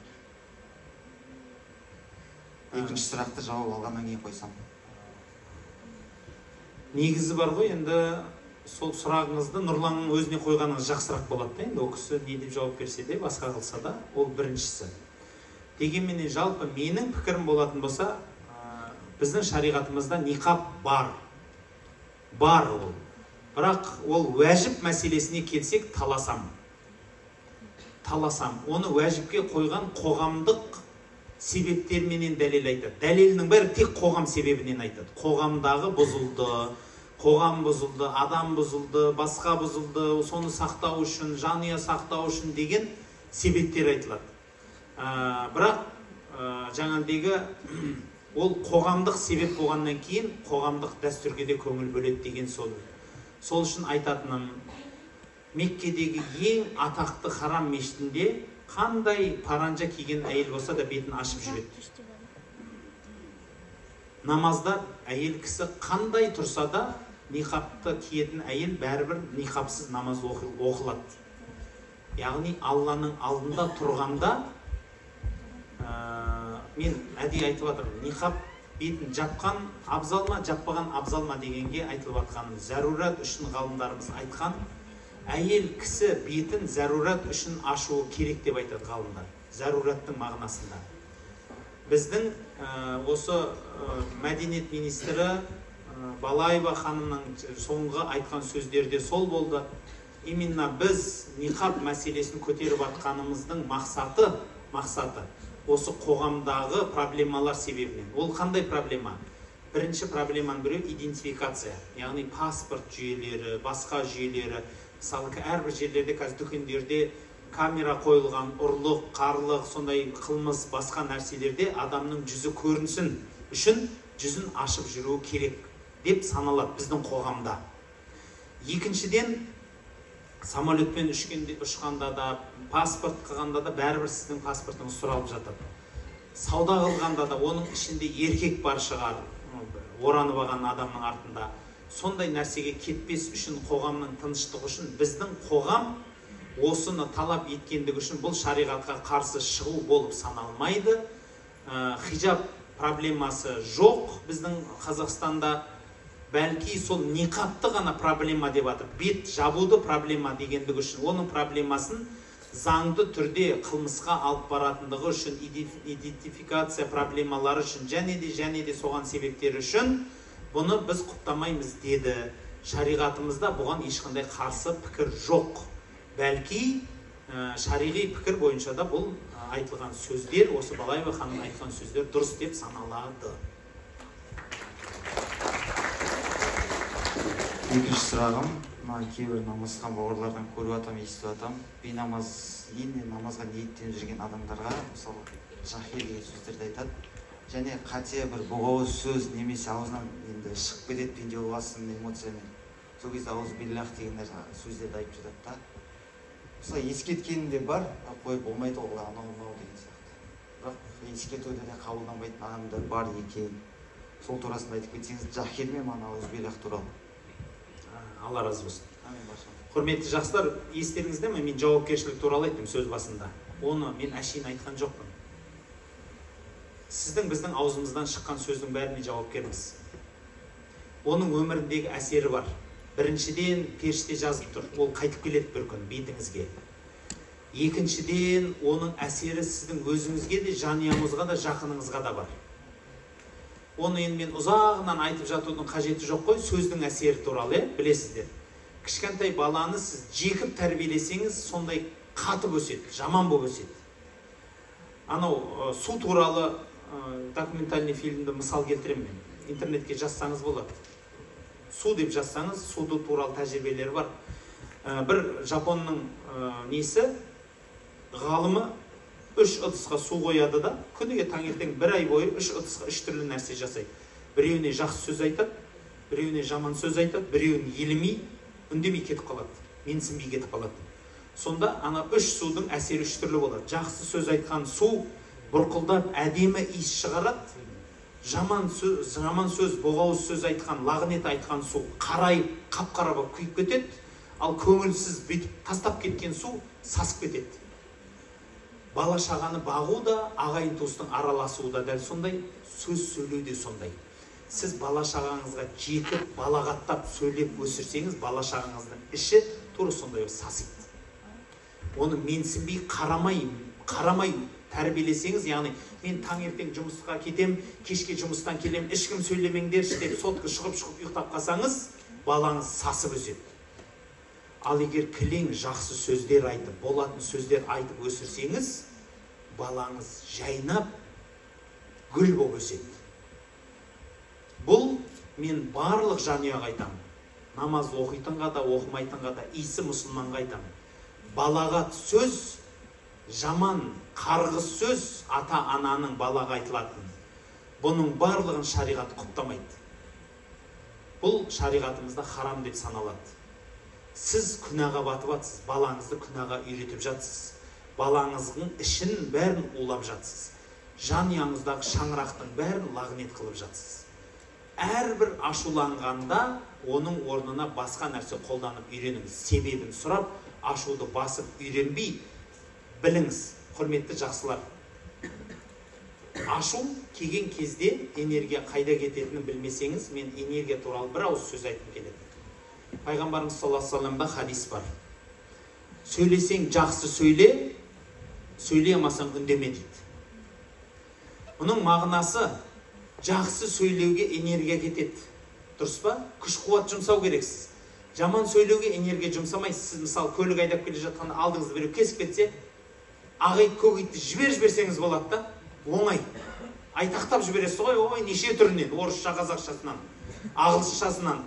Екінші сұрақты жауап алғаннан кейін қойсам. Негізі бар ғой, енді сол сұрағыңызды Нұрланның өзіне қойғаныңыз жақсырақ болады. Енді ол кісі не деп жауап берсе де, басқа қылса да, ол біріншісі. Дегенмен жалпы менің пікірім болатын болса, біздің шариғатымызда ниқаб бар. Бар ол. Бірақ ол уәжіп мәселесіне келсек таласам. Оны уәжіпке қойған қоғамдық себептерменен дәлел айтады. Дәлелінің бәрі тек қоғам себебінен айтады. Қоғамдағы бұзылды, қоғам бұзылды, адам бұзылды, басқа бұзылды, соны сақтау үшін, жанұя сақтау үшін деген себептер айтылады. Бірақ жаңағыдегі ол қоғамдық себеп болғаннан кейін қоғамдық дәстүрге де көңіл бөледі деген сол. Сол үшін айтатыным, Меккедегі ең атақты харам мешітінде қандай паранжа киген әйел болса да бетін ашып жүреді. Намазда әйел кісі қандай тұрса да ниқабты киетін әйел бәрібір ниқабсыз намаз оқылады. Яғни Алланың алдында тұрғанда мен әдейі айтып жатырмын, ниқаб бетін жапқан абзал ма, жаппаған абзал ма дегенге айтылып жатқан. Зәрурат үшін ғалымдарымыз айтқан, әйел кісі бетін зәрурат үшін ашуы керек деп айтады ғалымдар. Зәрураттың мағынасында. Біздің осы мәдениет министрі Балаева ханымның соңғы айтқан сөздерде сол болды. Именно біз ниқаб мәселесін көтеріп атқанымыздың мақсаты осы қоғамдағы проблемалар себебінен. Ол қандай проблема? Бірінші проблеманың біреу идентификация, яғни паспорт жүйелері, басқа жүйелері. Мысалы, әрбір жерлерде, қазір дүкендерде камера қойылған, ұрлық, қарлық, сондай қылмыс, басқа нәрселерде адамның жүзі көрінсін үшін жүзін ашып жүруі керек деп саналады біздің қоғамда. Екіншіден, самолетпен ұшқанда да, паспорт қылғанда да бәрібір сіздің паспортыңыз сұралып жатады. Сауда қылғанда да оның ішінде еркек бар шығар, оранып алған адамның артында. Сондай нәрсеге кетпес үшін, қоғамның тыныштығы үшін біздің қоғам осыны талап еткендігі үшін бұл шариғатқа қарсы шығу болып саналмайды. Хижаб проблемасы жоқ біздің Қазақстанда. Бәлки сол ниқабты ғана проблема деп атыр. Бет жабуды проблема дегендігі үшін, оның проблемасын заңды түрде қылмысқа алып баратындығы үшін, идентификация проблемалары үшін, және де соған себептері үшін бұны біз құптамаймыз деді. Шариғатымызда бұған ешқандай қарсы пікір жоқ. бәлки шариғи пікір бойынша да бұл айтылған сөздер, осы Балаева ханым айтқан сөздер дұрыс деп саналады. Екінші сұрағым, кейбір намазхан бауырлардан көріп атам, естіп атам, бейнамаз, енді намазға ниеттеніп жүрген адамдарға, мысалы, жахил деген сөздерді айтады. Және қате бір бұғауыз сөз немесе аузынан енді шығып кетеді пенде болғасын эмоциямен. Сол кезде ауыз биллах деген сөздерді айтып жатады да. Мысалы, ескерткені де бар, қойып болмайды ол анау деген сияқты. Бірақ ескертуді де қабылданбайтын адамдар бар екен. Сол турасында айтып кетсеңіз, жахил мен ауыз биллах туралы. Алла разы болсын. Құрметті жақсылар, естеріңізде ме, мен жауапкершілік туралы айттым сөз басында. Оны мен әшейін айтқан жоқпын. Сіздің біздің аузымыздан шыққан сөздің бәріне жауапкерміз. Оның өміріндегі әсері бар. Біріншіден періште жазып тұр, ол қайтып келеді бір күн бетіңізге. Екіншіден оның әсері сіздің өзіңізге де, жанұяңызға да, жақыныңызға да бар. Оны енді мен ұзағынан айтып жатудың қажеті жоқ қой, сөздің әсері туралы, білесіздер. Кішкентай баланы сіз жекіп тәрбиелесеңіз, сондай қатып өседі, жаман болып өседі. Анау су туралы документальный фильмді мысал келтіремін мен. Интернетке жазсаңыз болады. Су деп жазсаңыз, суды туралы тәжірибелері бар. Бір жапонның несі, ғалымы 3 ыдысқа су қояды да, күніге таңертең 1 ай бойы 3 ыдысқа 3 түрлі нәрсе жасайды. Біреуіне жақсы сөз айтады, біреуіне жаман сөз айтады, біреуін елемей, үндемей кетіп қалады, менсінбей кетіп қалады. Сонда ана 3 судың әсері 3 түрлі болады. Жақсы сөз айтқан су бұрқылдап әдемі иіс шығарады. Жаман сөз, боғауыз сөз айтқан, лағнет айтқан су қарайып, қап-қара болып күйіп кетеді. Ал көңілсіз бүйтіп тастап кеткен су сасып кетеді. Бала шағаны бағу да, ағайын туыстың араласуы да дәл сондай, сөз сөйлеу де сондай. Сіз бала шағаңызға жетіп, балағаттап сөйлеп өсірсеңіз, бала шағаңыздың іші тура сондай сасиды. Оны менсінбей қарамай тәрбиелесеңіз, яғни мен таңертең жұмысқа кетем, кешке жұмыстан келем, ешкім сөйлемеңдерші деп сотқа шығып ұйықтап қалсаңыз, балаңыз сасып өседі. Ал егер кілең жақсы сөздер айтып, болатын сөздер айтып өсірсеңіз, балаңыз жайнап, гүл болып өседі. Бұл мен барлық жанұяға айтамын. Намаз оқитынға да, оқымайтынға да, исі мұсылманға айтамын. Балағат сөз, жаман, қарғыс сөз ата-ананың балаға айтылатын. Бұның барлығын шариғат құптамайды. Бұл шариғатымызда харам деп саналады. Сіз күнәға батып жатсыз, балаңызды күнәға үйретіп жатсыз. Балаңыздың ішін бәрін улап жатсыз. Жанұяңыздағы шаңырақтың бәрін лағнет қылып жатсыз. Әрбір ашуланғанда оның орнына басқа нәрсе қолданып үйреніңіз. Себебін сұрап, ашуды басып үйренбей, біліңіз, құрметті жақсылар. Ашу келген кезде энергия қайда кететінін білмесеңіз, мен энергия туралы бір ауыз сөз айтып келеді. Пайғамбарымыз саллаллаху алейхи вассаламда хадис бар. Сөйлесең жақсы сөйле, сөйлей алмасаң үндеме дейді. Мұның мағынасы жақсы сөйлеуге энергия кетеді. Дұрыс па? Күш-қуат жұмсау керексіз. Жаман сөйлеуге энергия жұмсамайсыз. Сіз мысалы көлік айдап келе жатқанда алдыңызды біреу кесіп кетсе, ақ ит, көк итті жіберсеңіз болады да, оңай. Айтақтап жібересіз ғой, ой, неше түрінен, орысша, қазақшасынан, ағылшыншасынан.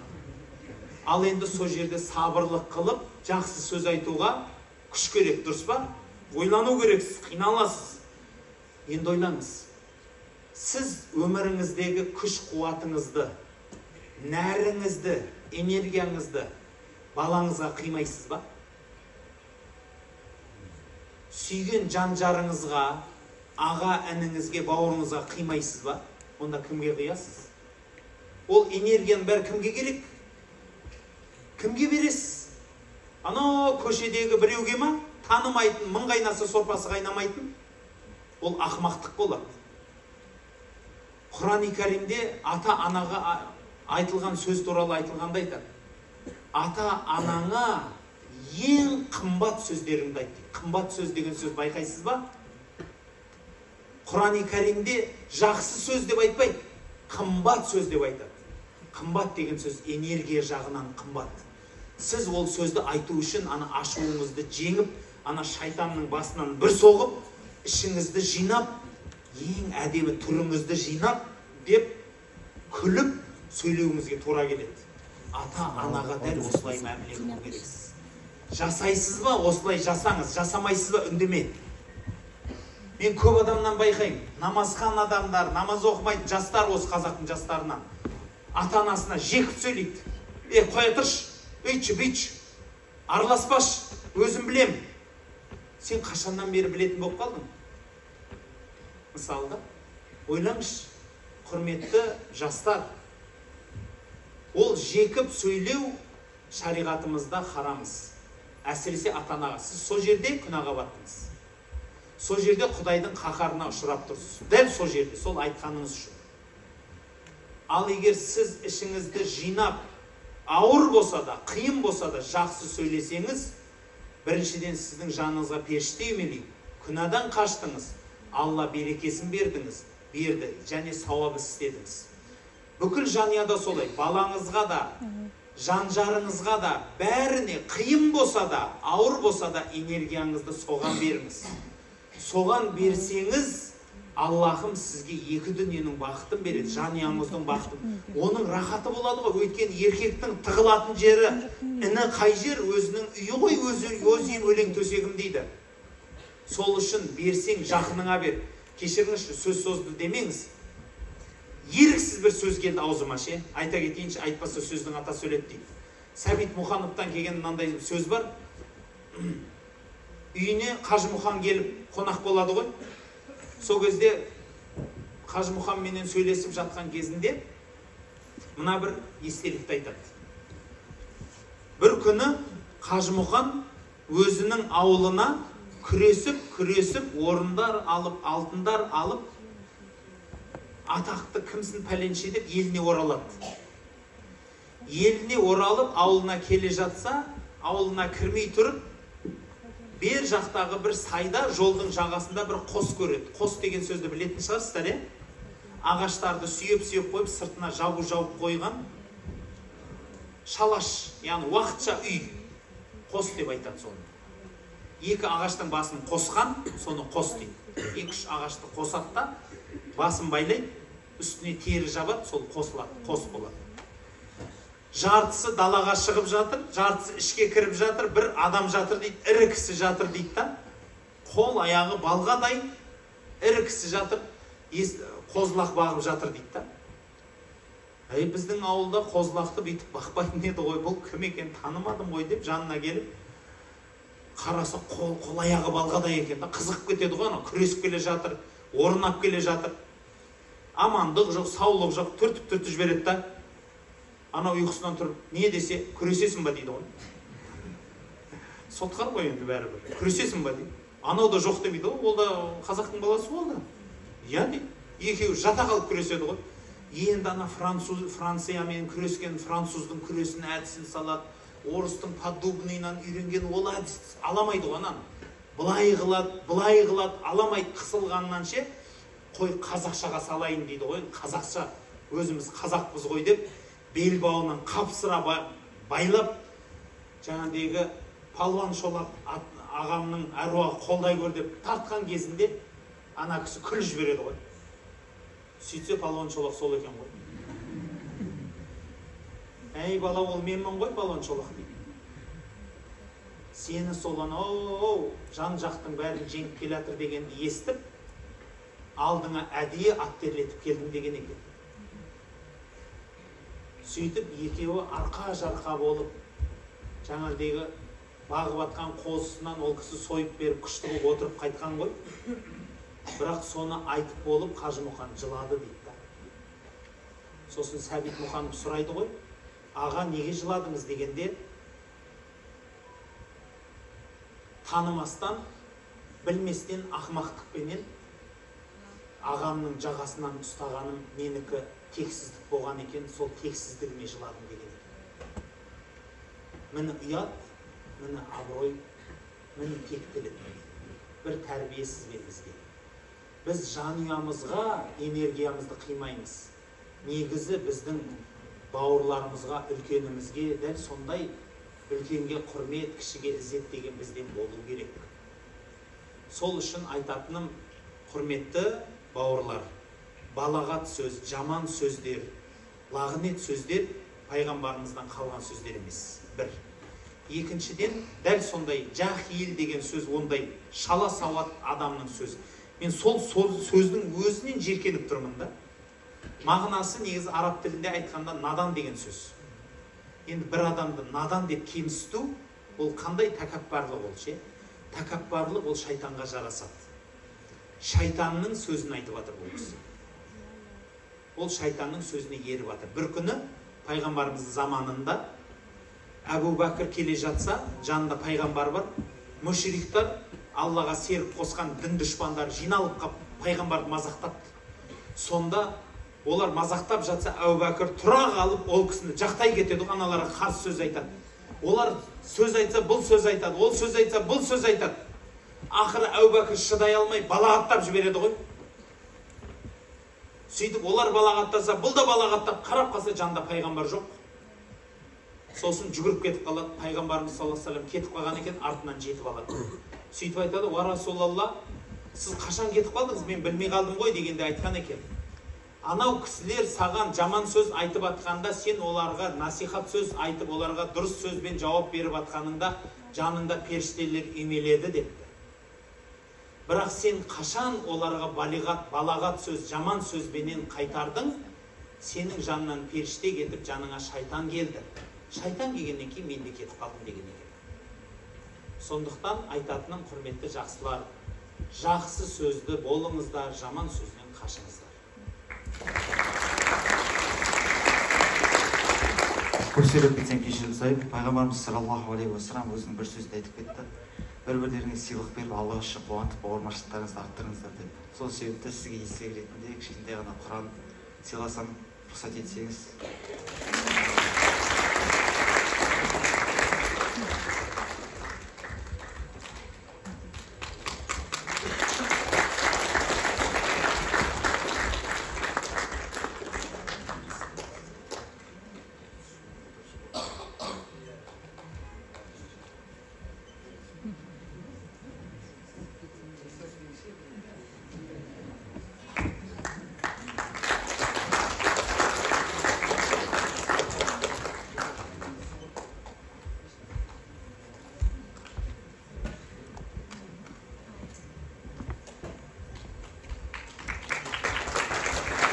Ал енді сол жерде сабырлық қылып, жақсы сөз айтуға күш керек, дұрыс па? Ойлану керексіз, қиналасыз. Енді ойлаңыз. Сіз өміріңіздегі күш-қуатыңызды, нәріңізді, энергияңызды балаңызға қимайсыз ба? Сүйген жан-жарыңызға, аға ініңізге, бауырыңызға қимайсыз ба? Онда кімге қиясыз? Ол энергияның бәрі кімге керек? Кімге бересіз? Анау көшедегі біреуге ма? Танымайтын, мың қайнаса сорпасы қайнамайтын? Ол ақымақтық болады. Құран-ы Кәрімде ата-анаға айтылған сөз туралы айтылғанда айтады. Ата-анаңа ең қымбат сөздеріңді айтты. Қымбат сөз деген сөз байқайсыз ба? Құран-ы Кәрімде жақсы сөз деп айтпайды, қымбат сөз деп айтады. Қымбат деген сөз энергия жағынан қымбат. Сіз ол сөзді айту үшін ана ашуыңызды жеңіп, ана шайтанның басынан бір соғып, ішіңізді жинап, ең әдемі түріңізді жинап деп күліп сөйлеуіңізге тура келеді. Ата-анаға дәл осылай мәміле қылу керексіз. Жасайсыз ба, осылай жасаңыз, жасамайсыз ба, үндеме. Мен көп адамнан байқаймын, намазхан адамдар, намаз оқымайды жастар, осы қазақтың жастарынан ата-анасына жекіп сөйлейді. Қоя тұрш, өйтші, бүйтші, араласпаш, өзім білем. Сен қашаннан бері білетін болып қалдың? Мысалда, ойлаңыз, құрметті жастар, ол жекіп сөйлеу шариғатымызда харамыз. Әсіресе ата-анаға. Сіз сол жерде күнәға баттыңыз. Сол жерде Құдайдың қаһарына ұшырап тұрсыз. Дәл сол жерде, сол айтқаныңыз үшін. Ал егер сіз ішіңізді жинап, ауыр болса да, қиын болса да жақсы сөйлесеңіз, біріншіден сіздің жаныңызға періште үймелейді. Күнәдан қаштыңыз, Алла берекесін берді, және сауап істедіңіз. Бүкіл жанұяда солай, балаңызға да, жан-жарыңызға да, бәріне қиын болса да, ауыр болса да энергияңызды соған беріңіз. Соған берсеңіз, Аллахым сізге екі дүниенің бақытын береді, жанұяңыздың бақытын. Оның рахаты болады ғой, өйткені еркектің тығылатын жері, іні қай жер, өзінің үйі ғой, өз үйім өлең төсегім дейді. Сол үшін берсең жақыныңа бер. Кешіріңізші, сөз созды демеңіз. Еріксіз бір сөз келді аузыма, ше. Айта кетейінші, айтпаса сөздің атасы өледі дейді. Сәбит Мұхановтан келген мынандай сөз бар. Үйіне Қажы Мұхан келіп қонақ болады ғой. Сол кезде Қажы Мұхан менен сөйлесіп жатқан кезінде мына бір естелікті айтады. Бір күні Қажы Мұхан өзінің ауылына күресіп, орындар алып, алтындар алып, атақты кімсін пәленше деп еліне оралады. Еліне оралып, ауылына келе жатса, ауылына кірмей тұрып, бер жақтағы бір сайда, жолдың жағасында бір қос көреді. Қос деген сөзді білетін шығарсыздар, ағаштарды сүйеп қойып, сыртына жауып қойған шалаш, яғни уақытша үй. Қос деп айтады соны. Екі ағаштың басын қосқан, соны қос дейді. Екі-үш ағашты қосады да, басын байлайды, үстіне тері жабады, сол қосылады, қос болады. Жартысы далаға шығып жатыр, жартысы ішке кіріп жатыр, бір адам жатыр дейді, ірі кісі жатыр дейді да, қол аяғы балғадай, ірі кісі жатыр, қозлақ бағып жатыр дейді да. Біздің ауылда қозлақты бүйтіп бақпайтын еді ғой, бұл кім екен танымадым ғой деп жанына келіп, қараса қол аяғы балғадай екен да, қызығып кетеді ғой, күресіп келе жатыр, орнап келе жатыр. Амандық жоқ, саулық жоқ, түртіп жібереді да. Ана ұйқысынан тұрып, не десе, күресесің ба дейді ғой. Сотқар ғой енді бәрібір. Күресесің ба дейді. Анау да жоқ демейді ғой, ол да қазақтың баласы болды. Я дейді, екеуі жата қалып күреседі ғой. Енді ана Франциямен күрескен француздың күресін әдісін салады, орыстың поддубныйынан үйренген ол әдіс аламайды ғой анан. Былай қылады, аламайды, қысылғаннан ше, қой қазақшаға салайын дейді ғой. Қазақша, өзіміз қазақпыз ғой деп, бел бауынан қапсыра байлап, жаңағыдегі палуан шолақ ағамның әруағы қолдай көр деп тартқан кезінде ана кісі күліп жібереді ғой. Сөйтсе палуан шолақ сол екен ғой. Әй бала, ол менмін ғой палуан шолақ дейді. Сені сол анау жан жақтың бәрін жеңіп келе жатыр дегенді естіп, алдыңа әдейі аттерлетіп келдім деген екен. Сөйтіп екеуі арқа-жарқа болып, жаңағыдегі бағып атқан қозысынан ол кісі сойып беріп күшті болып отырып қайтқан ғой. Бірақ соны айтып болып Қажы Мұқан жылады дейді. Сосын Сәбит Мұханов сұрайды ғой, аға неге жыладыңыз дегенде, танымастан, білместен ақымақтықпенен ағамның жағасынан ұстағаным менікі тексіздік болған екен, сол тексіздігіме жыладым деген екен. Мені ұят, мені абырой, мені тектілік. Бір тәрбиесіз бен бізге. Біз жанұямызға энергиямызды қимаймыз. Негізі біздің бауырларымызға, үлкенімізге дәл сондай үлкенге құрмет, кішіге ізет деген бізден болу керек. Сол үшін айтатыным, құрметті бауырлар, балағат сөз, жаман сөздер, лағынет сөздер пайғамбарымыздан қалған сөздер емес. Бір. Екіншіден, дәл сондай жахил деген сөз, ондай шала сауат адамның сөзі. Мен сол сөздің өзінен жеркеніп тұрмын да. Мағынасы негізі араб тілінде айтқанда надан деген сөз. Енді бір адамды надан деп кемсіту, ол қандай тәкаппарлық ол ше? Тәкаппарлық ол шайтанға жарасады. Шайтанның сөзін айтып жатыр бұл кісі. Ол шайтанның сөзіне еріп жатыр. Бір күні пайғамбарымыз заманында Әбу Бәкір келе жатса, жанында пайғамбар бар, мүшриктер Аллаға серік қосқан дін дұшпандар жиналып қап пайғамбарды мазақтапты. Сонда олар мазақтап жатса, Әбу Бәкір тұра қалып, ол кісіні жақтай кетеді, аналарға қарсы сөз айтады. Олар сөз айтса, бұл сөз айтады, ол сөз айтса, бұл сөз айтады. Ақыры Әбу Бәкір шыдай алмай балағаттап жібереді ғой. Сөйтіп олар балағаттаса, бұл да балағаттап, қарап қалса жанында пайғамбар жоқ. Сосын жүгіріп кетіп қалады, пайғамбарымыз саллаллаху алейхи ва саллям кетіп қалған екен, артынан жетіп алады. Сөйтіп айтады, уа Расулалла, сіз қашан кетіп қалдыңыз, мен білмей қалдым ғой дегенде айтқан екен. Анау кісілер саған жаман сөз айтып атқанда, сен оларға насихат сөз айтып, оларға дұрыс сөзбен жауап беріп атқаныңда, жанында періштелер үймеледі депті. Бірақ сен қашан оларға балағат сөз, жаман сөзбенен қайтардың, сенің жанынан періште кетіп, жаныңа шайтан келді. Шайтан келгеннен кейін мен де кетіп қалдым деген екен. Сондықтан айтатыным, құрметті жақсылар, жақсы сөзді болыңыздар, жаман сөзден қашыңыздар. Көшіріп кетсем кешірім сұраймын. Пайғамбарымыз саллаллаху алейхи ва саллям өзінің бір сөзінде айтып кетті. Бір-бірлеріңе сыйлық беріп, Алла үшін қуантып, бауырмашылықтарыңызды арттырыңыздар деп. Сол себепті сізге естелік ретінде кішкентай ғана Құран сыйласам, рұқсат етсеңіз.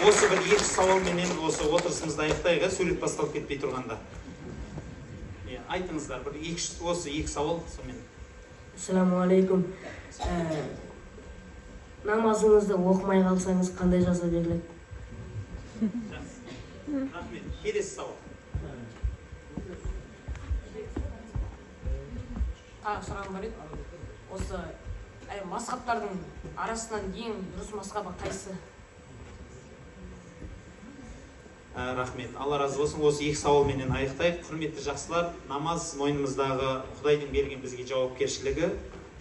Осы бір екі сауалменен осы отырысымызды аяқтайық, сурет басталып кетпей тұрғанда. Айтыңыздар, осы екі сауал сонымен. Ассаламу алейкум. Намазыңызды оқымай қалсаңыз қандай жаза беріледі? Рахмет. Келесі сауал. Сұрағым бар еді. Осы мазһабтардың арасынан ең дұрыс мазһабы қайсы? Рахмет. Алла разы болсын. Осы екі сауалменен аяқтайық. Құрметті жақсылар, намаз мойнымыздағы Құдайдың берген бізге жауапкершілігі.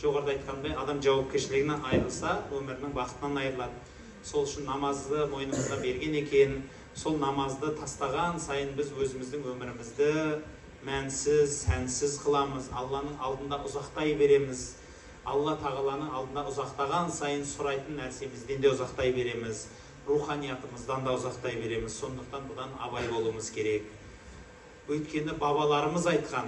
Жоғарыда айтқандай, адам жауапкершілігінен айырылса, өмірінің бақытынан айырылады. Сол үшін намазды мойнымызға берген екен. Сол намазды тастаған сайын біз өзіміздің өмірімізді мәнсіз, сәнсіз қыламыз. Алланың алдында ұзақтай береміз. Алла тағаланың алдында ұзақтаған сайын сұрайтын нәрсемізден де ұзақтай береміз. Руханиятымыздан да ұзақтай береміз. Сондықтан бұдан абай болуымыз керек. Өйткені бабаларымыз айтқан,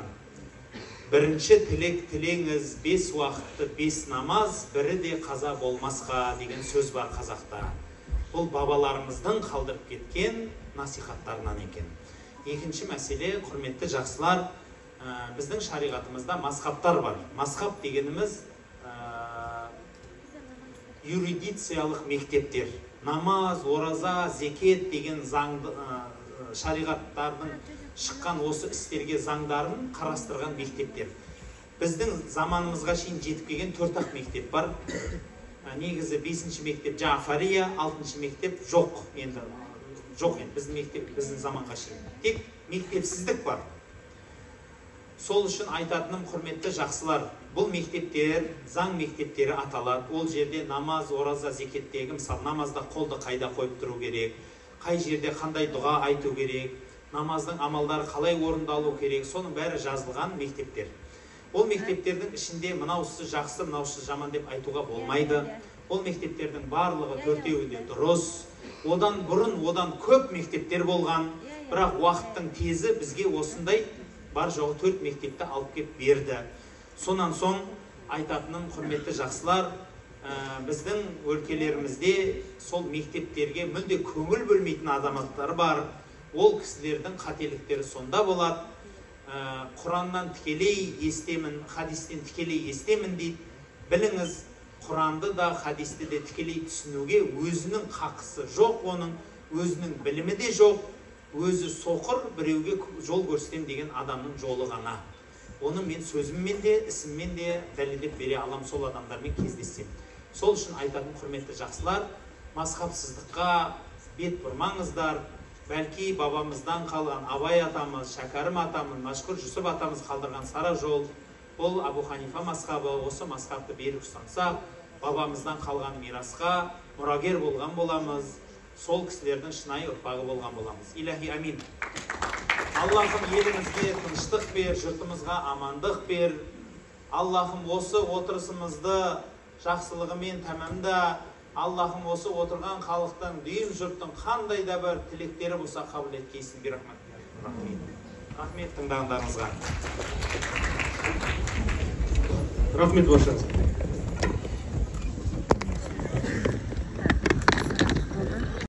бірінші тілек тілеңіз, 5 уақытты 5 намаз, бірі де қаза болмасқа деген сөз бар қазақта. Бұл бабаларымыздың қалдырып кеткен насихаттарынан екен. Екінші мәселе, құрметті жақсылар, біздің шариғатымызда мазһабтар бар. Мазһаб дегеніміз юридициялық мектептер. Намаз, ораза, зекет деген шариғаттардың шыққан осы істерге заңдарын қарастырған мектептер. Біздің заманымызға шейін жетіп келген 4-ақ мектеп бар. Негізі 5-ші мектеп Джафария, 6-ші мектеп жоқ. Енді біздің мектеп біздің заманға шейін. Тек мектепсіздік бар. Сол үшін айтатыным, құрметті жақсылар, бұл мектептер, заң мектептері аталады. Ол жерде намаз, ораза, зекеттегі, мысалы, намазда қолды қайда қойып тұру керек, қай жерде қандай дұға айту керек, намаздың амалдары қалай орындалу керек, соның бәрі жазылған мектептер. Ол мектептердің ішінде мынаусы жақсы, мынаусы жаман деп айтуға болмайды. Ол мектептердің барлығы төртеуі де дұрыс. Одан бұрын, одан көп мектептер болған, бірақ уақыттың тезі бізге осындай бар жоғы 4 мектепті алып кеп берді. Сонан соң айтатыным, құрметті жақсылар, біздің өлкелерімізде сол мектептерге мүлде көңіл бөлмейтін азаматтар бар. Ол кісілердің қателіктері сонда болады. Құраннан тікелей естемін, хадистен тікелей естемін дейді. Біліңіз, Құранды да, хадисті де тікелей түсінуге өзінің қақысы жоқ, оның өзінің білімі де жоқ. Өзі соқыр, біреуге жол көрсетем деген адамның жолы ғана. Оны мен сөзіммен де, ісіммен де дәлелдеп бере алам, сол адамдармен кездессем. Сол үшін айтатын, құрметті жақсылар, мазхабсыздыққа бет бұрмаңыздар. Бәлки бабамыздан қалған Абай атамыз, Шәкәрім атамыз, Машқұр Жүсіп атамыз қалдырған сара жол, ол Абу Ханифа мазхабы. Осы мазхабты берік ұстансақ, бабамыздан қалған мирасқа мұрагер болған боламыз, сол кісілердің шынайы ұрпағы болған боламыз. Илахи амин. Аллахым елімізге тыныштық бер, жұртымызға амандық бер. Аллахым осы отырысымызды жақсылығымен тәмамда. Аллахым осы отырған халықтың, дүйім жұрттың қандай да бір тілектері болса қабыл еткейсін. Рахмет тыңдағандарыңызға. Рахмет баршаңызға.